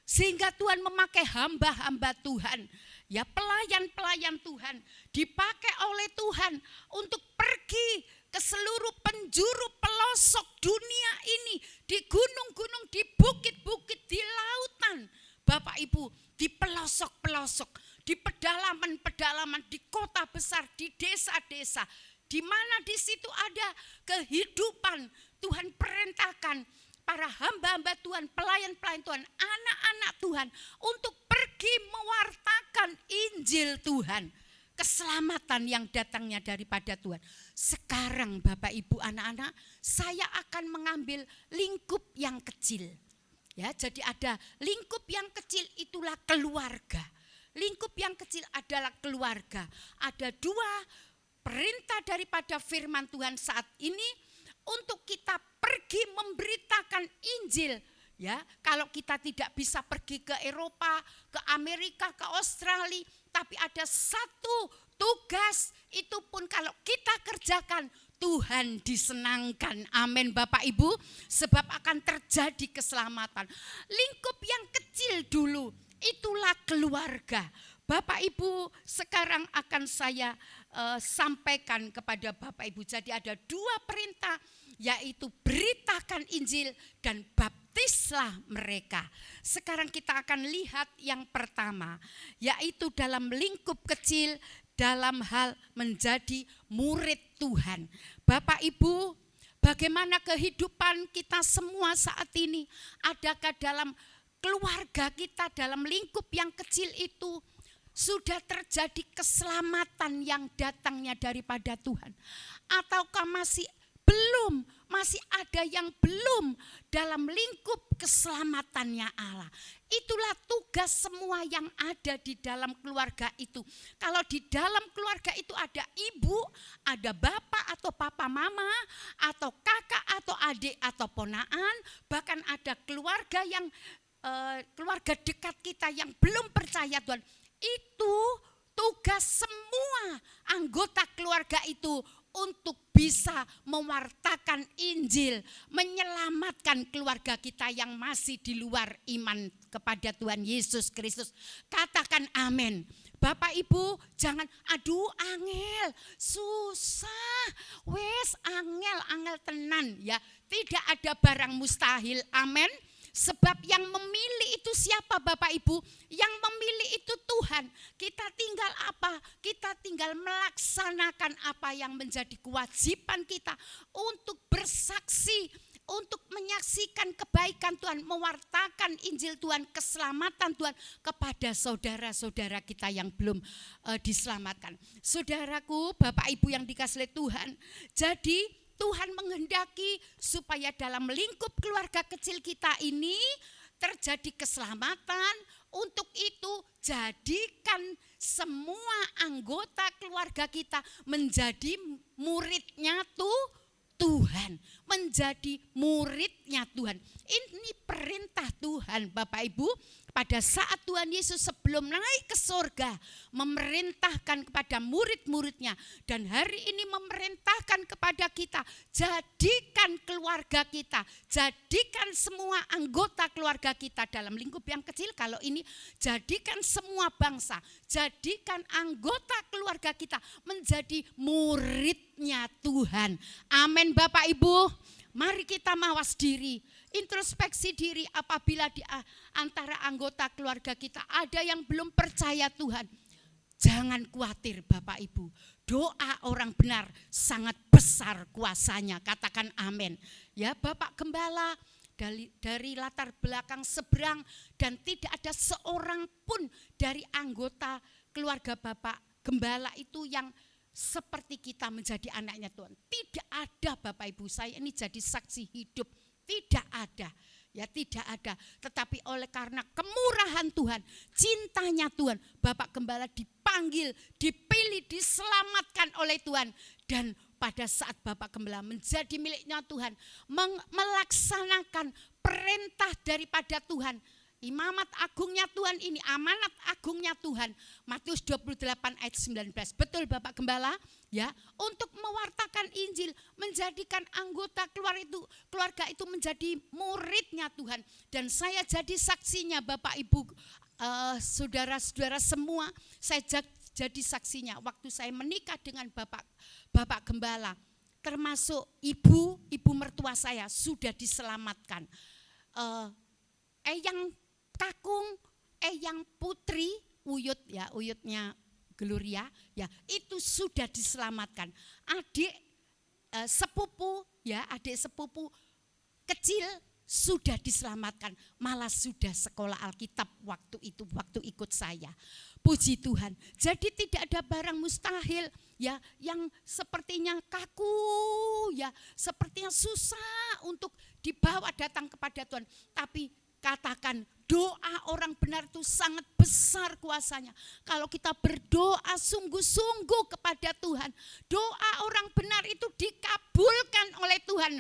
Sehingga Tuhan memakai hamba-hamba Tuhan, ya, pelayan-pelayan Tuhan, dipakai oleh Tuhan untuk pergi ke seluruh penjuru pelosok dunia ini, di gunung-gunung, di bukit-bukit, di lautan, Bapak Ibu, di pelosok-pelosok, di pedalaman-pedalaman, di kota besar, di desa-desa, di mana di situ ada kehidupan. Tuhan perintahkan para hamba-hamba Tuhan, pelayan-pelayan Tuhan, anak-anak Tuhan untuk pergi mewartakan Injil Tuhan, keselamatan yang datangnya daripada Tuhan. Sekarang Bapak Ibu anak-anak, saya akan mengambil lingkup yang kecil. Ya, jadi ada lingkup yang kecil, itulah keluarga. Lingkup yang kecil adalah keluarga. Ada dua perintah daripada firman Tuhan saat ini untuk kita pergi memberitakan Injil. Ya, kalau kita tidak bisa pergi ke Eropa, ke Amerika, ke Australia, tapi ada satu tugas, itu pun kalau kita kerjakan, Tuhan disenangkan. Amin Bapak Ibu, sebab akan terjadi keselamatan. Lingkup yang kecil dulu, itulah keluarga. Bapak Ibu, sekarang akan saya sampaikan kepada Bapak Ibu. Jadi ada 2 perintah, yaitu beritakan Injil dan baptislah mereka. Sekarang kita akan lihat yang pertama, yaitu dalam lingkup kecil, dalam hal menjadi murid Tuhan. Bapak Ibu, bagaimana kehidupan kita semua saat ini? Adakah dalam keluarga kita, dalam lingkup yang kecil itu sudah terjadi keselamatan yang datangnya daripada Tuhan? Ataukah masih belum, masih ada yang belum dalam lingkup keselamatannya Allah? Itulah tugas semua yang ada di dalam keluarga itu. Kalau di dalam keluarga itu ada ibu, ada bapak atau papa mama, atau kakak atau adik atau ponaan, bahkan ada keluarga yang keluarga dekat kita yang belum percaya Tuhan, itu tugas semua anggota keluarga itu untuk bisa mewartakan Injil, menyelamatkan keluarga kita yang masih di luar iman kepada Tuhan Yesus Kristus. Katakan amin. Bapak Ibu, jangan aduh angel, susah, wes angel tenan ya. Tidak ada barang mustahil, amin. Sebab yang memilih itu siapa Bapak Ibu? Yang memilih itu Tuhan. Kita tinggal apa? Kita tinggal melaksanakan apa yang menjadi kewajiban kita untuk bersaksi, untuk menyaksikan kebaikan Tuhan, mewartakan Injil Tuhan, keselamatan Tuhan kepada saudara-saudara kita yang belum diselamatkan. Saudaraku, Bapak Ibu yang dikasihi Tuhan, jadi Tuhan menghendaki supaya dalam lingkup keluarga kecil kita ini terjadi keselamatan. Untuk itu jadikan semua anggota keluarga kita menjadi muridnya Tuhan, menjadi muridnya Tuhan. Ini perintah Tuhan Bapak Ibu. Pada saat Tuhan Yesus sebelum naik ke surga memerintahkan kepada murid-muridnya, dan hari ini memerintahkan kepada kita, jadikan keluarga kita, jadikan semua anggota keluarga kita dalam lingkup yang kecil. Kalau ini jadikan semua bangsa, jadikan anggota keluarga kita menjadi muridnya Tuhan. Amin Bapak Ibu. Mari kita mawas diri, introspeksi diri apabila di antara anggota keluarga kita ada yang belum percaya Tuhan. Jangan khawatir Bapak Ibu, doa orang benar sangat besar kuasanya, katakan amin. Ya Bapak Gembala dari latar belakang seberang dan tidak ada seorang pun dari anggota keluarga Bapak Gembala itu yang seperti kita menjadi anaknya Tuhan. Tidak ada Bapak Ibu, saya ini jadi saksi hidup. Tidak ada, ya tidak ada. Tetapi oleh karena kemurahan Tuhan, cintanya Tuhan, Bapak Gembala dipanggil, dipilih, diselamatkan oleh Tuhan. Dan pada saat Bapak Gembala menjadi miliknya Tuhan, melaksanakan perintah daripada Tuhan, imamat agungnya Tuhan ini, amanat agungnya Tuhan. Matius 28 ayat 19. Betul Bapak Gembala? Ya, untuk mewartakan Injil, menjadikan anggota keluarga itu menjadi muridnya Tuhan. Dan saya jadi saksinya Bapak Ibu, saudara-saudara semua, saya jadi saksinya waktu saya menikah dengan Bapak Gembala. Termasuk ibu mertua saya sudah diselamatkan. Eyang Kakung, Eyang Putri, Uyutnya Gloria, ya itu sudah diselamatkan. Adik sepupu kecil sudah diselamatkan, malah sudah sekolah Alkitab waktu ikut saya. Puji Tuhan. Jadi tidak ada barang mustahil ya yang sepertinya kaku, ya sepertinya susah untuk dibawa datang kepada Tuhan. Tapi katakan doa orang benar itu sangat besar kuasanya. Kalau kita berdoa sungguh-sungguh kepada Tuhan, doa orang benar itu dikabulkan oleh Tuhan.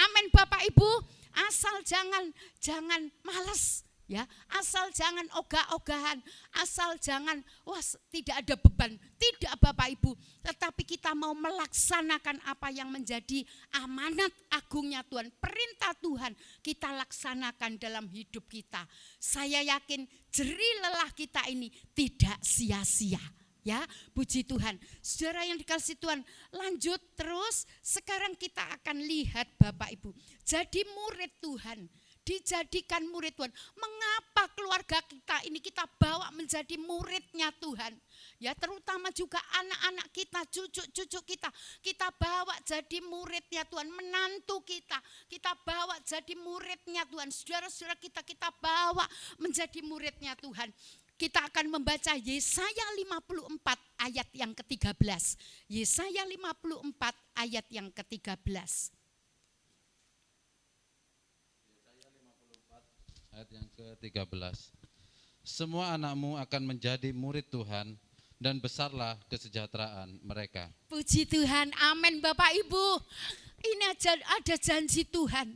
Amin Bapak Ibu. Asal jangan malas Ya, asal jangan ogah-ogahan, asal jangan tidak ada beban, tidak Bapak Ibu, tetapi kita mau melaksanakan apa yang menjadi amanat agungnya Tuhan, perintah Tuhan kita laksanakan dalam hidup kita. Saya yakin jerih lelah kita ini tidak sia-sia. Ya, puji Tuhan. Saudara yang dikasihi Tuhan, lanjut terus. Sekarang kita akan lihat Bapak Ibu, jadi murid Tuhan, dijadikan murid Tuhan. Mengapa keluarga kita ini kita bawa menjadi muridnya Tuhan? Ya, terutama juga anak-anak kita, cucu-cucu kita bawa jadi muridnya Tuhan. Menantu kita bawa jadi muridnya Tuhan. Saudara-saudara kita bawa menjadi muridnya Tuhan. Kita akan membaca Yesaya 54 ayat yang ke-13. Yesaya 54 ayat yang ke-13. Ayat yang ke-13. Semua anakmu akan menjadi murid Tuhan dan besarlah kesejahteraan mereka. Puji Tuhan, amin Bapak Ibu. Ini ada janji Tuhan.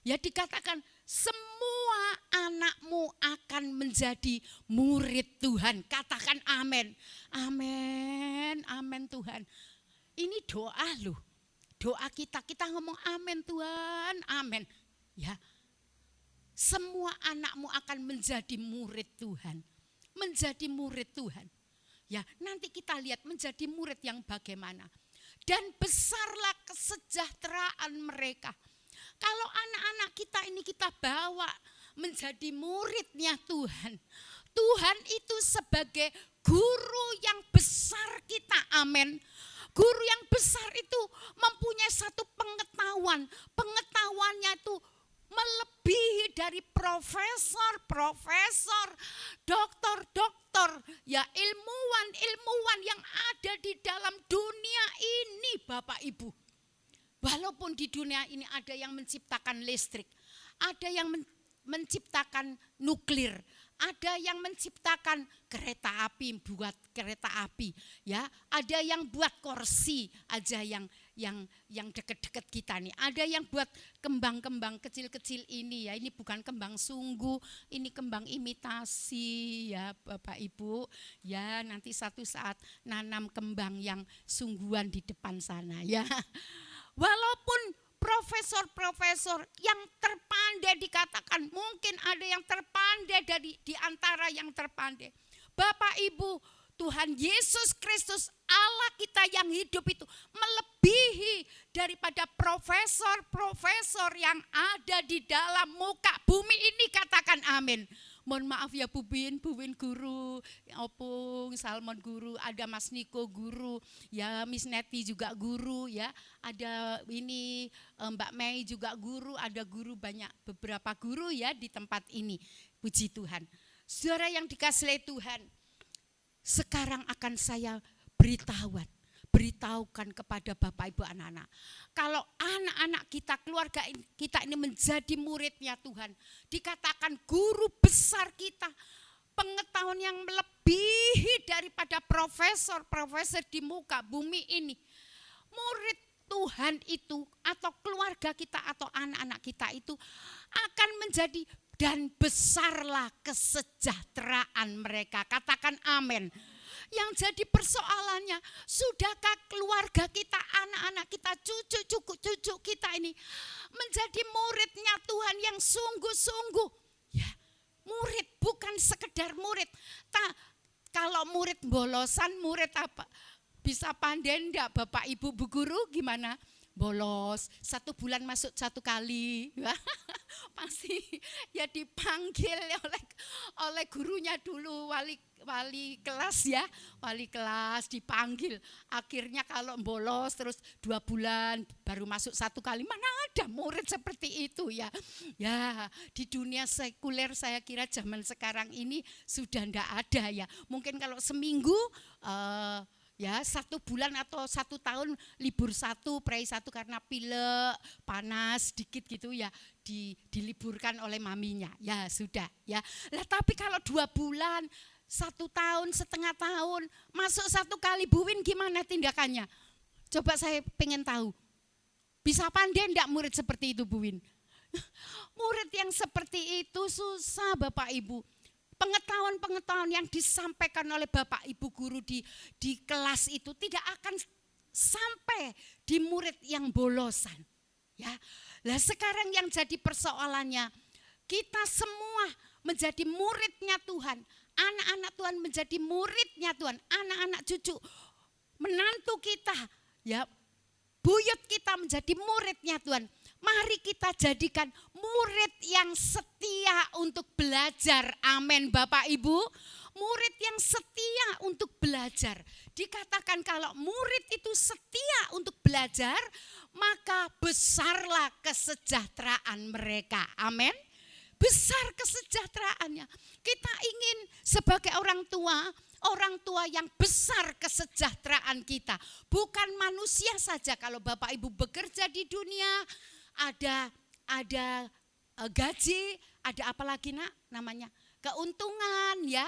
Ya, dikatakan semua anakmu akan menjadi murid Tuhan. Katakan amin. Amin, amin Tuhan. Ini doa loh. Doa kita ngomong amin Tuhan, amin. Ya, semua anakmu akan menjadi murid Tuhan. Menjadi murid Tuhan. Ya, nanti kita lihat menjadi murid yang bagaimana. Dan besarlah kesejahteraan mereka. Kalau anak-anak kita ini kita bawa menjadi muridnya Tuhan. Tuhan itu sebagai guru yang besar kita, amin. Guru yang besar itu mempunyai satu pengetahuan. Pengetahuannya itu melebihi dari profesor, doktor, ya ilmuwan yang ada di dalam dunia ini Bapak Ibu. Walaupun di dunia ini ada yang menciptakan listrik, ada yang menciptakan nuklir, ada yang menciptakan kereta api, buat kereta api, ya, ada yang buat kursi aja yang deket-deket kita nih, ada yang buat kembang-kembang kecil-kecil ini ya, ini bukan kembang sungguh, ini kembang imitasi ya Bapak Ibu, ya nanti satu saat nanam kembang yang sungguhan di depan sana ya. Walaupun profesor yang terpandai dikatakan, mungkin ada yang terpandai di antara yang terpandai. Bapak Ibu, Tuhan Yesus Kristus Allah kita yang hidup itu melebihi daripada profesor yang ada di dalam muka bumi ini, katakan amin. Mohon maaf ya Bu Win guru, Opung, Salmon guru, ada Mas Niko guru, ya Miss Neti juga guru ya, ada ini Mbak Mei juga guru, ada guru banyak, beberapa guru ya di tempat ini. Puji Tuhan. Saudara yang dikasihi Tuhan, sekarang akan saya beritahukan kepada Bapak Ibu anak-anak. Kalau anak-anak kita, keluarga kita ini menjadi muridnya Tuhan, dikatakan guru besar kita, pengetahuan yang melebihi daripada profesor di muka bumi ini. Murid Tuhan itu atau keluarga kita atau anak-anak kita itu akan menjadi, dan besarlah kesejahteraan mereka. Katakan amin. Yang jadi persoalannya, sudahkah keluarga kita, anak-anak kita, cucu kita ini menjadi muridnya Tuhan yang sungguh-sungguh? Ya, murid bukan sekedar murid. Kalau murid bolosan, murid apa? Bisa pandai enggak Bapak Ibu Bu Guru gimana? Bolos, 1 bulan masuk 1 kali, pasti ya dipanggil oleh gurunya dulu, wali kelas ya, wali kelas dipanggil. Akhirnya kalau bolos terus 2 bulan baru masuk 1 kali, mana ada murid seperti itu ya. Ya di dunia sekuler saya kira zaman sekarang ini sudah enggak ada ya. Mungkin kalau seminggu ya 1 bulan atau 1 tahun libur 1, prei 1 karena pilek, panas sedikit gitu ya, diliburkan oleh maminya. Ya sudah ya. Lah tapi kalau 2 bulan, 1 tahun, setengah tahun, masuk 1 kali, Bu Win gimana tindakannya? Coba saya pengen tahu. Bisa pandai enggak murid seperti itu Bu Win? Murid yang seperti itu susah Bapak Ibu. Pengetahuan-pengetahuan yang disampaikan oleh Bapak Ibu guru di kelas itu tidak akan sampai di murid yang bolosan. Ya, lah sekarang yang jadi persoalannya, kita semua menjadi muridnya Tuhan, anak-anak Tuhan menjadi muridnya Tuhan, anak-anak cucu, menantu kita, ya, buyut kita menjadi muridnya Tuhan. Mari kita jadikan murid yang setia untuk belajar. Amin Bapak Ibu. Murid yang setia untuk belajar. Dikatakan kalau murid itu setia untuk belajar, maka besarlah kesejahteraan mereka. Amin. Besar kesejahteraannya. Kita ingin sebagai orang tua yang besar kesejahteraan kita. Bukan manusia saja. Kalau Bapak Ibu bekerja di dunia, ada gaji, ada apa lagi nak namanya? Keuntungan ya.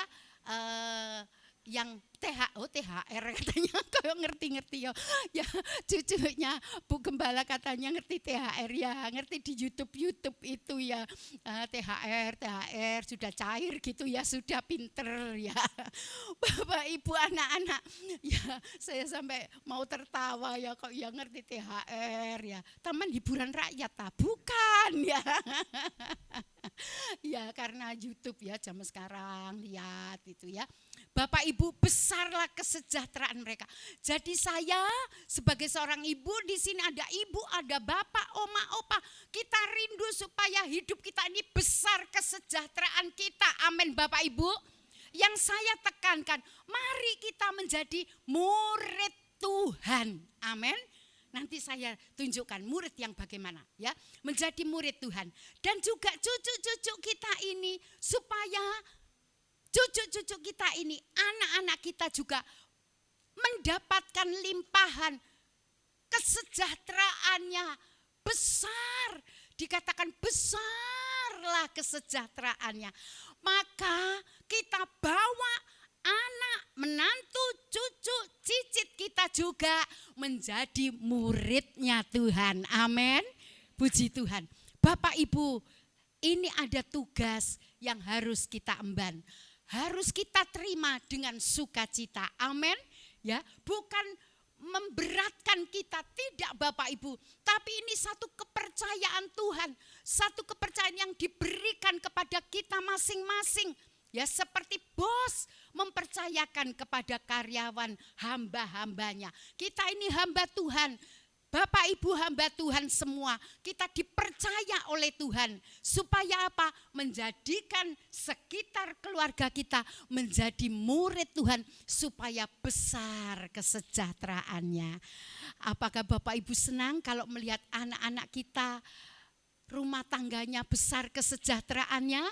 Yang THR katanya, kayak ngerti ya. Ya cucunya Bu Gembala katanya ngerti THR ya, ngerti di YouTube itu ya. THR sudah cair gitu ya, sudah pinter ya. Bapak Ibu anak-anak, ya saya sampai mau tertawa ya, kok ya ngerti THR ya. Taman hiburan rakyat bukan ya. Ya karena YouTube ya zaman sekarang, lihat itu ya. Bapak Ibu, besarlah kesejahteraan mereka. Jadi saya sebagai seorang ibu, di sini ada ibu, ada bapak, oma, opa. Kita rindu supaya hidup kita ini besar kesejahteraan kita. Amin Bapak Ibu. Yang saya tekankan, mari kita menjadi murid Tuhan. Amin. Nanti saya tunjukkan murid yang bagaimana ya. Menjadi murid Tuhan. Dan juga cucu-cucu kita ini supaya cucu-cucu kita ini, anak-anak kita juga mendapatkan limpahan kesejahteraannya besar. Dikatakan besarlah kesejahteraannya. Maka kita bawa anak, menantu, cucu, cicit kita juga menjadi muridnya Tuhan. Amin. Puji Tuhan. Bapak Ibu, ini ada tugas yang harus kita emban. Harus kita terima dengan sukacita. Amin. Ya, bukan memberatkan kita, tidak Bapak Ibu. Tapi ini satu kepercayaan Tuhan, satu kepercayaan yang diberikan kepada kita masing-masing. Ya, seperti bos mempercayakan kepada karyawan hamba-hambanya. Kita ini hamba Tuhan. Bapak Ibu hamba Tuhan semua, kita dipercaya oleh Tuhan supaya apa? Menjadikan sekitar keluarga kita menjadi murid Tuhan supaya besar kesejahteraannya. Apakah Bapak Ibu senang kalau melihat anak-anak kita rumah tangganya besar kesejahteraannya?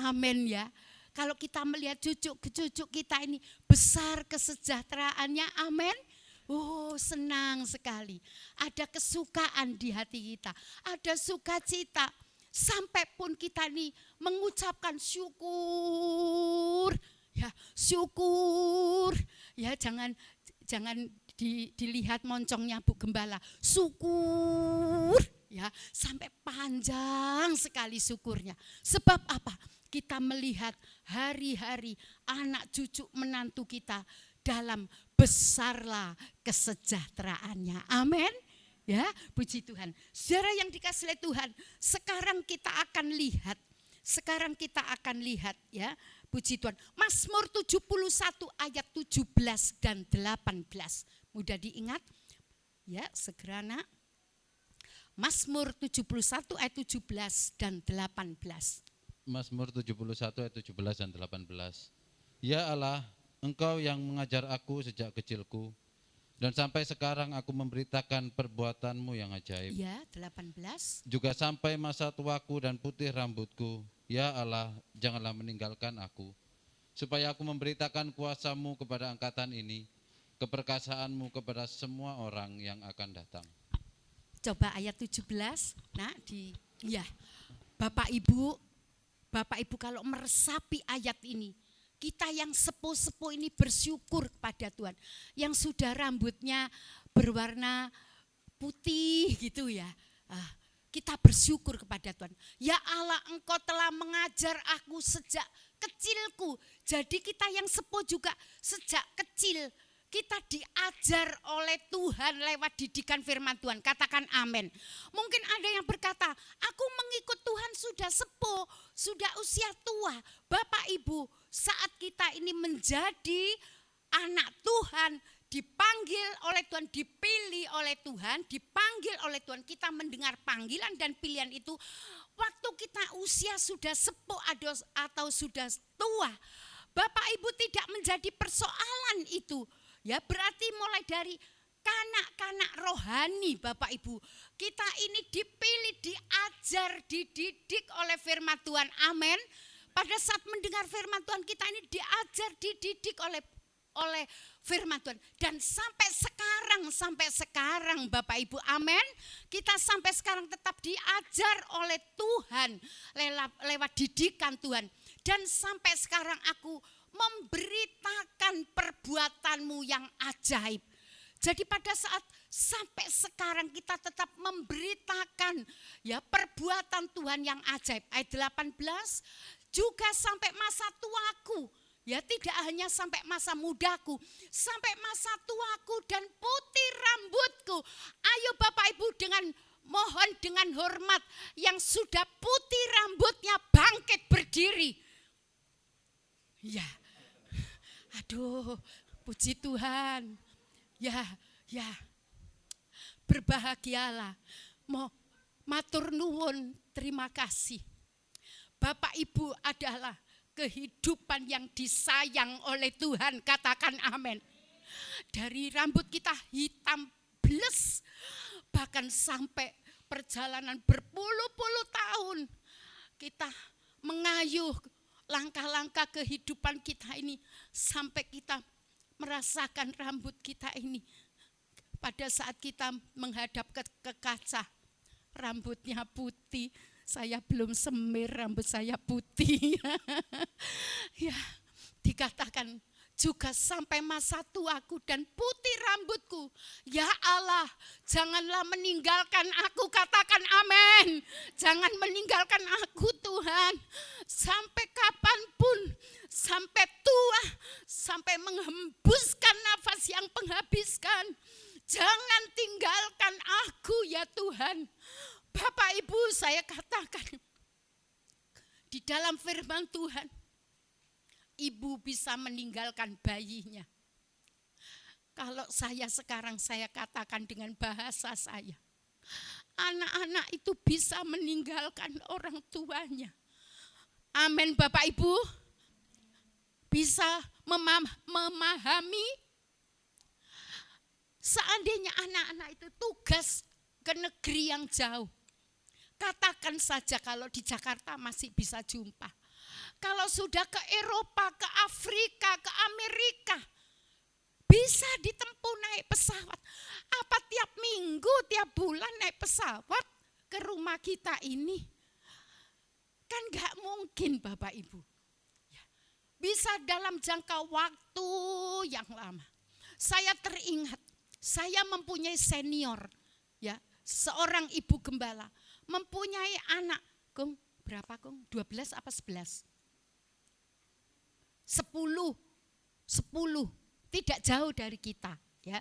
Amin ya. Kalau kita melihat cucu kita ini besar kesejahteraannya, amin. Oh, senang sekali. Ada kesukaan di hati kita, ada sukacita. Sampai pun kita nih mengucapkan syukur. Ya, syukur. Ya, jangan dilihat moncongnya Bu Gembala. Syukur. Ya, sampai panjang sekali syukurnya. Sebab apa? Kita melihat hari-hari anak cucu menantu kita dalam besarlah kesejahteraannya. Amin. Ya, puji Tuhan. Saudara yang dikasihi oleh Tuhan, sekarang kita akan lihat ya, puji Tuhan. Mazmur 71 ayat 17 dan 18. Mudah diingat? Ya, segera nak. Mazmur 71 ayat 17 dan 18. Mazmur 71 ayat 17 dan 18. Ya Allah, Engkau yang mengajar aku sejak kecilku, dan sampai sekarang aku memberitakan perbuatanmu yang ajaib. Ya, 18. Juga sampai masa tuaku dan putih rambutku, ya Allah, janganlah meninggalkan aku, supaya aku memberitakan kuasamu kepada angkatan ini, keperkasaanmu kepada semua orang yang akan datang. Coba ayat 17, nah ya, Bapak Ibu kalau meresapi ayat ini, kita yang sepuh-sepuh ini bersyukur kepada Tuhan. Yang sudah rambutnya berwarna putih gitu ya. kita bersyukur kepada Tuhan. Ya Allah, Engkau telah mengajar aku sejak kecilku. Jadi kita yang sepuh juga sejak kecil kita diajar oleh Tuhan lewat didikan firman Tuhan. Katakan amin. Mungkin ada yang berkata, aku mengikut Tuhan sudah sepuh, sudah usia tua. Bapak Ibu, saat kita ini menjadi anak Tuhan, dipanggil oleh Tuhan, dipilih oleh Tuhan, dipanggil oleh Tuhan, kita mendengar panggilan dan pilihan itu. Waktu kita usia sudah sepuh atau sudah tua, Bapak Ibu tidak menjadi persoalan itu. Ya, berarti mulai dari kanak-kanak rohani Bapak Ibu, kita ini dipilih, diajar, dididik oleh firman Tuhan. Amin. Pada saat mendengar firman Tuhan, kita ini diajar, dididik oleh firman Tuhan. Dan sampai sekarang Bapak Ibu, amin, kita sampai sekarang tetap diajar oleh Tuhan lewat didikan Tuhan. Dan sampai sekarang aku memberitakan perbuatanmu yang ajaib. Jadi pada saat sampai sekarang kita tetap memberitakan ya perbuatan Tuhan yang ajaib. Ayat 18, juga sampai masa tuaku. Ya, tidak hanya sampai masa mudaku, sampai masa tuaku dan putih rambutku. Ayo Bapak Ibu, mohon dengan hormat, yang sudah putih rambutnya bangkit berdiri. Ya, aduh, puji Tuhan. Ya, berbahagialah. Matur nuwun, terima kasih. Bapak Ibu adalah kehidupan yang disayang oleh Tuhan. Katakan amin. Dari rambut kita hitam bles, bahkan sampai perjalanan berpuluh-puluh tahun kita mengayuh langkah-langkah kehidupan kita ini, sampai kita merasakan rambut kita ini. Pada saat kita menghadap ke kaca, rambutnya putih. Saya belum semir, rambut saya putih. Ya, dikatakan juga sampai masa tuaku dan putih rambutku. Ya Allah, janganlah meninggalkan aku. Katakan amin. Jangan meninggalkan aku Tuhan. Sampai kapanpun, sampai tua, sampai menghembuskan nafas yang penghabiskan. Jangan tinggalkan aku ya Tuhan. Bapak Ibu, saya katakan di dalam firman Tuhan, ibu bisa meninggalkan bayinya. Kalau saya sekarang, saya katakan dengan bahasa saya, anak-anak itu bisa meninggalkan orang tuanya. Amin Bapak Ibu. Bisa memahami. Seandainya anak-anak itu tugas ke negeri yang jauh, katakan saja kalau di Jakarta masih bisa jumpa. Kalau sudah ke Eropa, ke Afrika, ke Amerika, bisa ditempuh naik pesawat. Apa tiap minggu, tiap bulan naik pesawat ke rumah kita ini? Kan gak mungkin Bapak Ibu. Bisa dalam jangka waktu yang lama. Saya teringat, saya mempunyai senior, ya, seorang ibu gembala, mempunyai anak, Kung, berapa Kung? 12 apa 11? 10, tidak jauh dari kita, ya.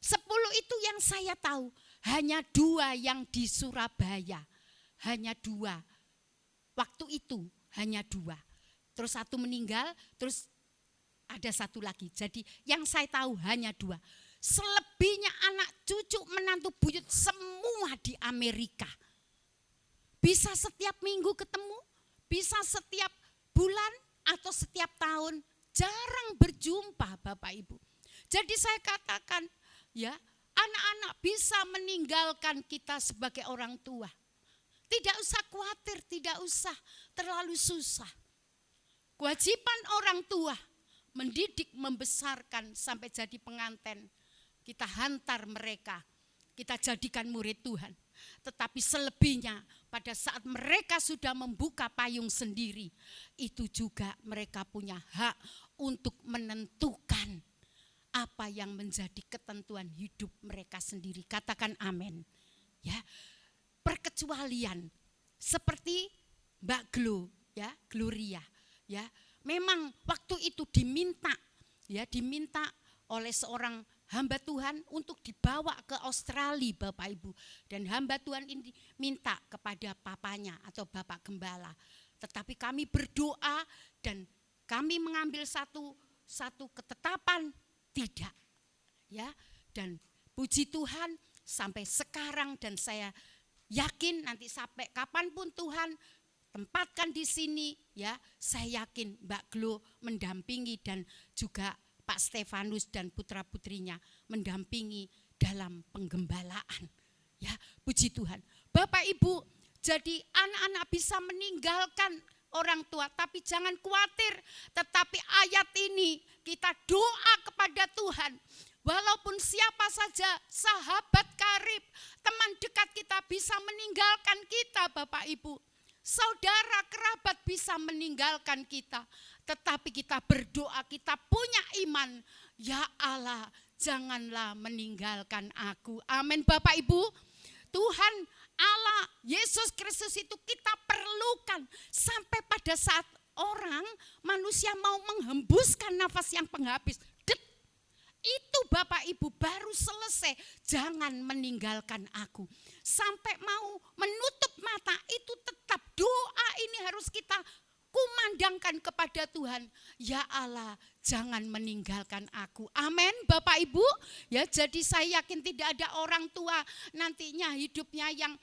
10 itu yang saya tahu, hanya 2 yang di Surabaya, hanya 2. Waktu itu hanya 2. Terus 1 meninggal, terus ada 1 lagi. Jadi yang saya tahu hanya 2. Selebihnya anak cucu menantu buyut semua di Amerika. Bisa setiap minggu ketemu, bisa setiap bulan atau setiap tahun, jarang berjumpa Bapak Ibu. Jadi saya katakan, ya, anak-anak bisa meninggalkan kita sebagai orang tua. Tidak usah khawatir, tidak usah terlalu susah. Kewajiban orang tua mendidik, membesarkan sampai jadi pengantin. Kita hantar mereka, kita jadikan murid Tuhan. Tetapi selebihnya pada saat mereka sudah membuka payung sendiri, itu juga mereka punya hak untuk menentukan apa yang menjadi ketentuan hidup mereka sendiri. Katakan amin. Ya, perkecualian seperti Mbak ya, Gloria, ya. Memang waktu itu diminta oleh seorang hamba Tuhan untuk dibawa ke Australia, Bapak Ibu. Dan hamba Tuhan ini minta kepada papanya atau Bapak Gembala. Tetapi kami berdoa dan kami mengambil satu ketetapan, tidak. Ya, dan puji Tuhan sampai sekarang, dan saya yakin nanti sampai kapanpun Tuhan tempatkan di sini, ya, saya yakin Mbak Glo mendampingi dan juga Pak Stefanus dan putra-putrinya mendampingi dalam penggembalaan. Ya, puji Tuhan. Bapak Ibu, jadi anak-anak bisa meninggalkan orang tua, tapi jangan khawatir. Tetapi ayat ini kita doa kepada Tuhan. Walaupun siapa saja, sahabat karib, teman dekat kita bisa meninggalkan kita, Bapak Ibu. Saudara kerabat bisa meninggalkan kita, tetapi kita berdoa, kita punya iman. Ya Allah, janganlah meninggalkan aku. Amin, Bapak Ibu. Tuhan Allah Yesus Kristus itu kita perlukan sampai pada saat orang manusia mau menghembuskan nafas yang penghabis. Itu Bapak Ibu baru selesai, jangan meninggalkan aku. Sampai mau menutup mata itu tetap doa ini harus kita kumandangkan kepada Tuhan. Ya Allah, jangan meninggalkan aku. Amin, Bapak Ibu. Ya, jadi saya yakin tidak ada orang tua nantinya hidupnya yang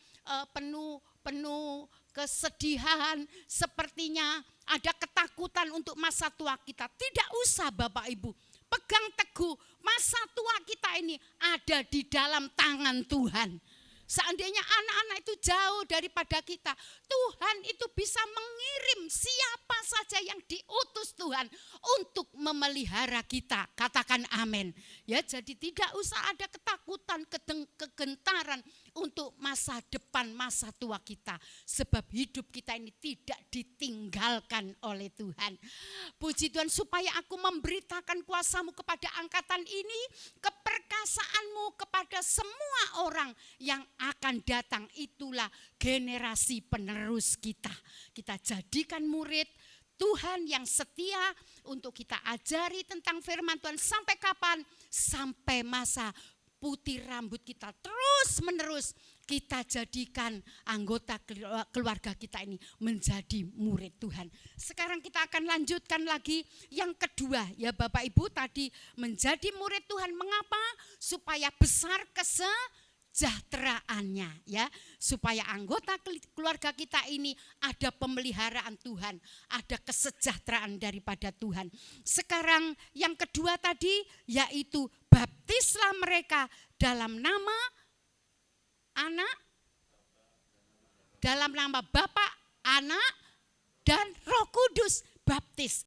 penuh kesedihan, sepertinya ada ketakutan untuk masa tua kita. Tidak usah Bapak Ibu. Pegang teguh, masa tua kita ini ada di dalam tangan Tuhan. Seandainya anak-anak itu jauh daripada kita, Tuhan itu bisa mengirim siapa saja yang diutus Tuhan untuk memelihara kita. Katakan amin. Ya, jadi tidak usah ada ketakutan, kegentaran untuk masa depan, masa tua kita. Sebab hidup kita ini tidak ditinggalkan oleh Tuhan. Puji Tuhan, supaya aku memberitakan kuasa-Mu kepada angkatan ini, keperkasaanmu kepada semua orang yang akan datang. Itulah generasi penerus kita. Kita jadikan murid Tuhan yang setia untuk kita ajari tentang firman Tuhan. Sampai kapan? Sampai masa putih rambut kita terus menerus kita jadikan anggota keluarga kita ini menjadi murid Tuhan. Sekarang kita akan lanjutkan lagi yang kedua, ya Bapak Ibu, tadi menjadi murid Tuhan. Mengapa? Supaya besar kesejahteraannya, ya, supaya anggota keluarga kita ini ada pemeliharaan Tuhan, ada kesejahteraan daripada Tuhan. Sekarang yang kedua tadi, yaitu baptislah mereka dalam nama Bapa, Anak, dan Roh Kudus. Baptis.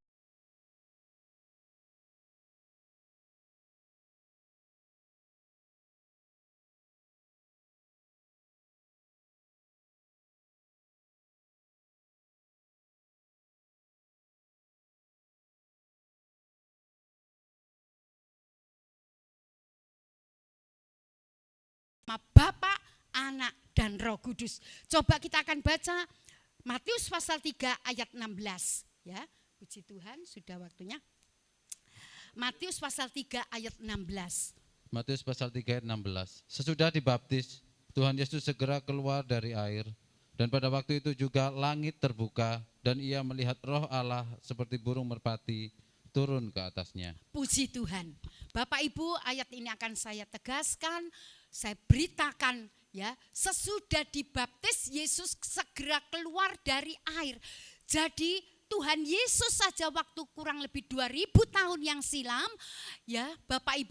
Bapa, Anak, dan Roh Kudus. Coba kita akan baca Matius pasal 3 ayat 16. Ya, puji Tuhan, sudah waktunya. Matius pasal 3 ayat 16. Matius pasal 3 ayat 16. Sesudah dibaptis, Tuhan Yesus segera keluar dari air. Dan pada waktu itu juga langit terbuka dan ia melihat Roh Allah seperti burung merpati turun ke atasnya. Puji Tuhan. Bapak Ibu, ayat ini akan saya tegaskan, saya beritakan, ya, sesudah dibaptis Yesus segera keluar dari air. Jadi Tuhan Yesus saja waktu kurang lebih 2000 tahun yang silam, ya Bapak Ibu,